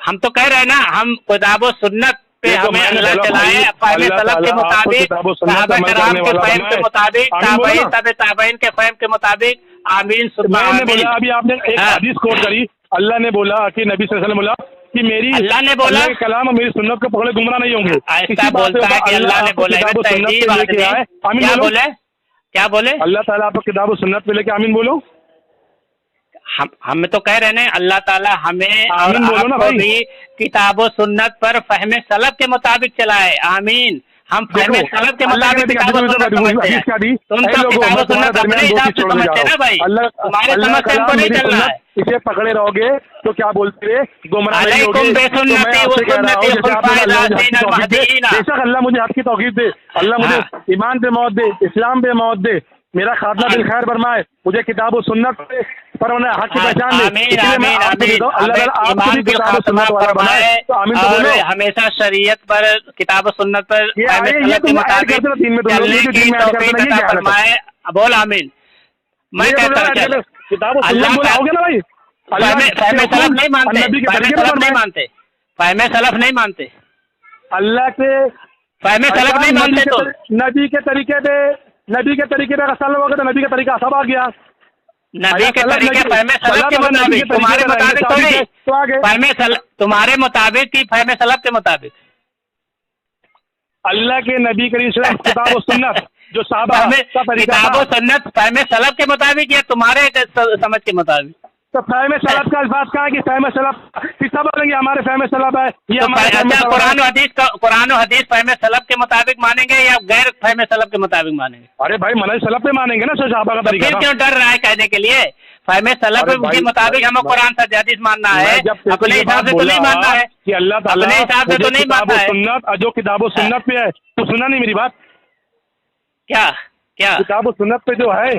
हम तो कह रहे हैं ना, हम किताब और सुन्नत पे हमें अल्लाह चलाए, फहमे सलफ के मुताबिक, सहाबा किराम के फहम के मुताबिक, ताबईन तबे ताबईन के फहम के मुताबिक। आमीन सुम्मा आमीन। अभी आपने एक हदीस कोट करी, अल्लाह ने बोला कि नबी सल्लल्लाहु अलैहि वसल्लम बोला कि मेरी, अल्लाह ने बोला कलाम मेरी सुन्नत को पकड़े गुमराह नहीं होंगे। ऐसा बोलता है कि अल्लाह ने बोला, क्या बोले? अल्लाह ताला आपको किताब और सुन्नत पे लेके आमीन बोलो। हम तो कह रहे हैं अल्लाह ताला हमें और आपको भी किताब और सुन्नत पर फहमे सलफ के मुताबिक चलाए। आमीन। हम फहमे सलफ के मुताबिक किताब और सुन्नत समझते हैं, तुम सब किताब और सुन्नत अपने हिसाब से समझते हैं ना भाई, तुम्हारे समझ से हमको नहीं चल रहा है। इसे पकड़े रहोगे तो क्या बोलते हैं, गुमराह नहीं होगे। बेशक अल्लाह मुझे हक की तौकीद दे, अल्लाह मुझे ईमान पे मौत दे, इस्लाम पे मौत दे, मेरा खातमा दिल खैर फरमाए, मुझे किताब और सुन्नत पर हक की पहचान दे। और हमेशा शरीयत पर, किताब और सुन्नत पर फरमाए। बोल आमीन। मैं कहता किताब और सुन्नत बोलोगे ना भाई, फहमे सलफ नहीं मानते, फहमे सलफ नहीं मानते, फहमे सलफ नहीं मानते, अल्लाह के फहमे सलफ नहीं मानते। तो नबी के तरीके पे अगर सल्लल्लाहु अलैहि तो नबी का तरीका सब आ गया। नबी के तरीके फहमे सलफ के मुताबिक, तुम्हारे मुताबिक तो नहीं, फहमे सलफ तुम्हारे मुताबिक की फहमे सलफ के मुताबिक। अल्लाह के नबी करीम किताब और सुन्नत जो साहबा का तरीका किताब था। और सुन्नत फहम सलफ के मुताबिक या तुम्हारे समझ के मुताबिक? तो फहम सलफ का अल्फाज कहाँ है कि फहम सलफ कितना बोलेंगे हमारे फहम सलफ है ये तो हमारे फहम अच्छा, सलफ है। कुरान और हदीस फहम सलफ के मुताबिक मानेंगे या गैर फहम सलफ के मुताबिक मानेंगे? अरे भाई मनहज सलफ पे मानेंगे ना, साहबा का तो तरीका फिर था। क्यों डर रहा है कहने के लिए? फहम सलफ अरे भाई, के मुताबिक हमें कुरान से हदीस मानना है, अपने हिसाब से तो नहीं मानना है कि अल्लाह ताला अपने हिसाब से तो नहीं मानना है। सुन्नत जो किताब सुन्नत पे है, तो सुना नहीं मेरी बात? क्या क्या किताब सुन्नत पे जो है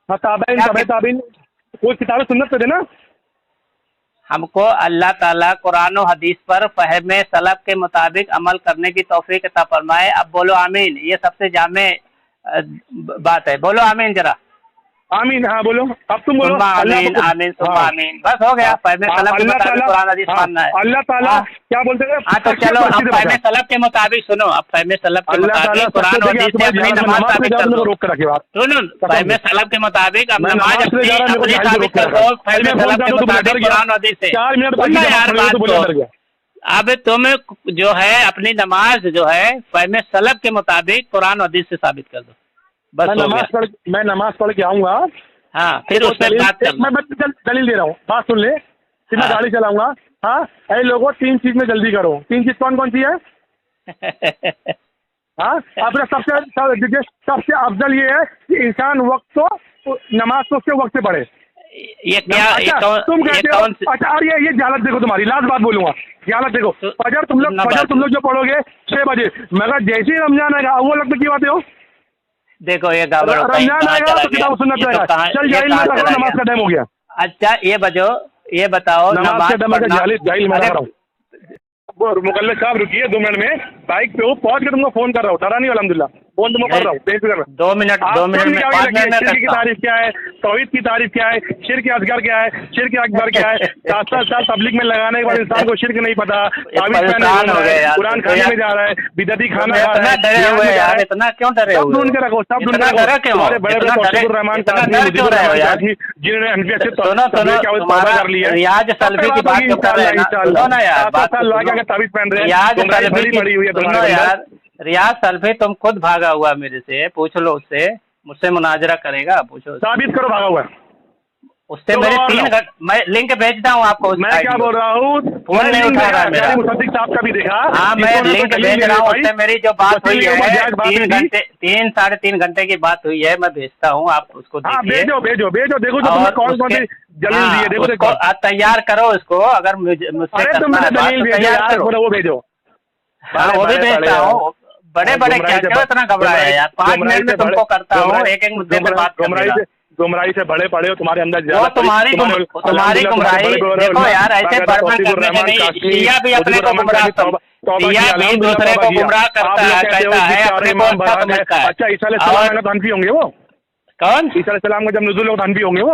ताबईन तबे ताबीन वो किताब सुन्नत पे थे ना। हमको अल्लाह ताला कुरान और हदीस पर फहम सलफ के मुताबिक अमल करने की तौफीक अता फरमाए। अब बोलो आमीन। ये सबसे जामे बात है, बोलो आमीन जरा। आमीन। हाँ बोलो, अब तुम बोलो। आमीन आमीन सुम्मा आमीन, बस हो गया। फहम सलफ के मुताबिक कुरान हदीस मानना है। अल्लाह ताला क्या बोलते हैं? हाँ तो चलो अब फहम सलफ के मुताबिक सुनो, अब फहम सलफ के मुताबिक कुरान और हदीस से अपनी नमाज साबित कर दो। रोक कर रखे बात सुनो, फहम सलफ के मुताबिक अब नमाज अपनी साबित कर दो। फहम सलफ के मुताबिक कुरान और हदीस से। 4 मिनट सुनना यार बात बोल को। अब तुम जो है अपनी नमाज जो है फहम सलफ के मुताबिक कुरान और हदीस से साबित कर दो, बस हो गया। मैं नमाज पढ़ के आऊंगा। हाँ फिर उसमें बात कर। मैं दलील दे रहा हूँ, बात सुन ले। फिर मैं गाड़ी चलाऊंगा। हाँ ऐसे लोगों 3 चीज में जल्दी करो। 3 चीज कौन कौन सी है? हाँ अपना सबसे अफजल ये है कि इंसान वक्त तो नमाज तो उसके वक्त से पढ़े। ये क्या अच्छा, तुम कहते हो अच्छा और ये जालत देखो तुम्हारी, लास्ट बात बोलूंगा। जालत देखो, फजर तुम लोग जो पढ़ोगे 6 बजे, मगर जैसे ही रमजान आएगा वो लगता की बात है। देखो ये गाबरो रमजान आएगा तो किताब सुनना पड़ेगा। चल जाहिल में रखो, नमाज का टाइम हो गया। अच्छा ये बताओ नमाज पढ़ना। मुकल्लिद साहब रुकिए 2 मिनट में, बाइक पे हो, पहुंच के तुमको फोन कर रहा हूँ। डरा नहीं अल्हम्दुलिल्लाह, फोन तुमको कर रहा हूँ, बेफिक्र। 2 मिनट में शिर्क की तारीफ क्या है, तौहीद की तारीफ क्या है, शिर्क असगर क्या है, शिर्क अकबर क्या है। 7 साल तबलीग में लगाने के बाद इंसान को शिर्क नहीं पता, तावीज़ पहन रहा है, कुरान खाने में जा रहा है, बिदअती खाना खा रहा है। डरे हुए यार, इतना क्यों डरे हुए? सब ढूंढ के रखो, सब ढूंढ के रखो। हमारे बड़े तौसीफुर रहमान जिन्होंने एमपीएस से तौबा कर लिया। रियाज सलफी की बात कर रहे हैं, सुनो ना यार, 7 साल लगा के तावीज़ पहन रहे हैं। बड़ी हुई है तुम्हारे यार। रियाज सलफी तुम खुद भागा हुआ मेरे से, पूछ लो उससे, मुझसे मुनाजरा करेगा, पूछो, साबित करो भागा हुआ है उससे। मेरे 3 घंटे मैं लिंक भेजता हूँ आपको। मैं क्या बोल रहा हूँ, फोन नहीं उठा रहा है मेरा। मुसद्दिक साहब का भी देखा। हाँ मैं लिंक भेज रहा हूँ, उससे मेरी जो बात हुई है 3 साढ़े 3 घंटे की बात हुई है, मैं भेजता हूँ, आप उसको देखिए। भेजो देखो जो तुमने कौन सी दलील दी है, देखो तैयार करो उसको। अगर मुझसे तैयार करो, वो भेजो। हाँ वो भी भेजता हूँ। बड़े क्या इतना घबराया यार? 5 मिनट में तुमको करता हूँ, एक मुद्दे पे बात कर। गुमराही से बड़े पड़े हो, तुम्हारे अंदर तुम्हारी गुमराही देखो यार, ऐसे बर्बाद करने से नहीं। शिया भी अपने को गुमराह, शिया भी दूसरे को गुमराह करता है, कहता है अपने को अच्छा समझता है। अच्छा ईसा अलैहिस्सलाम हनफी होंगे वो? कौन? ईसा अलैहिस्सलाम का जब नुज़ूल हो हनफी होंगे वो?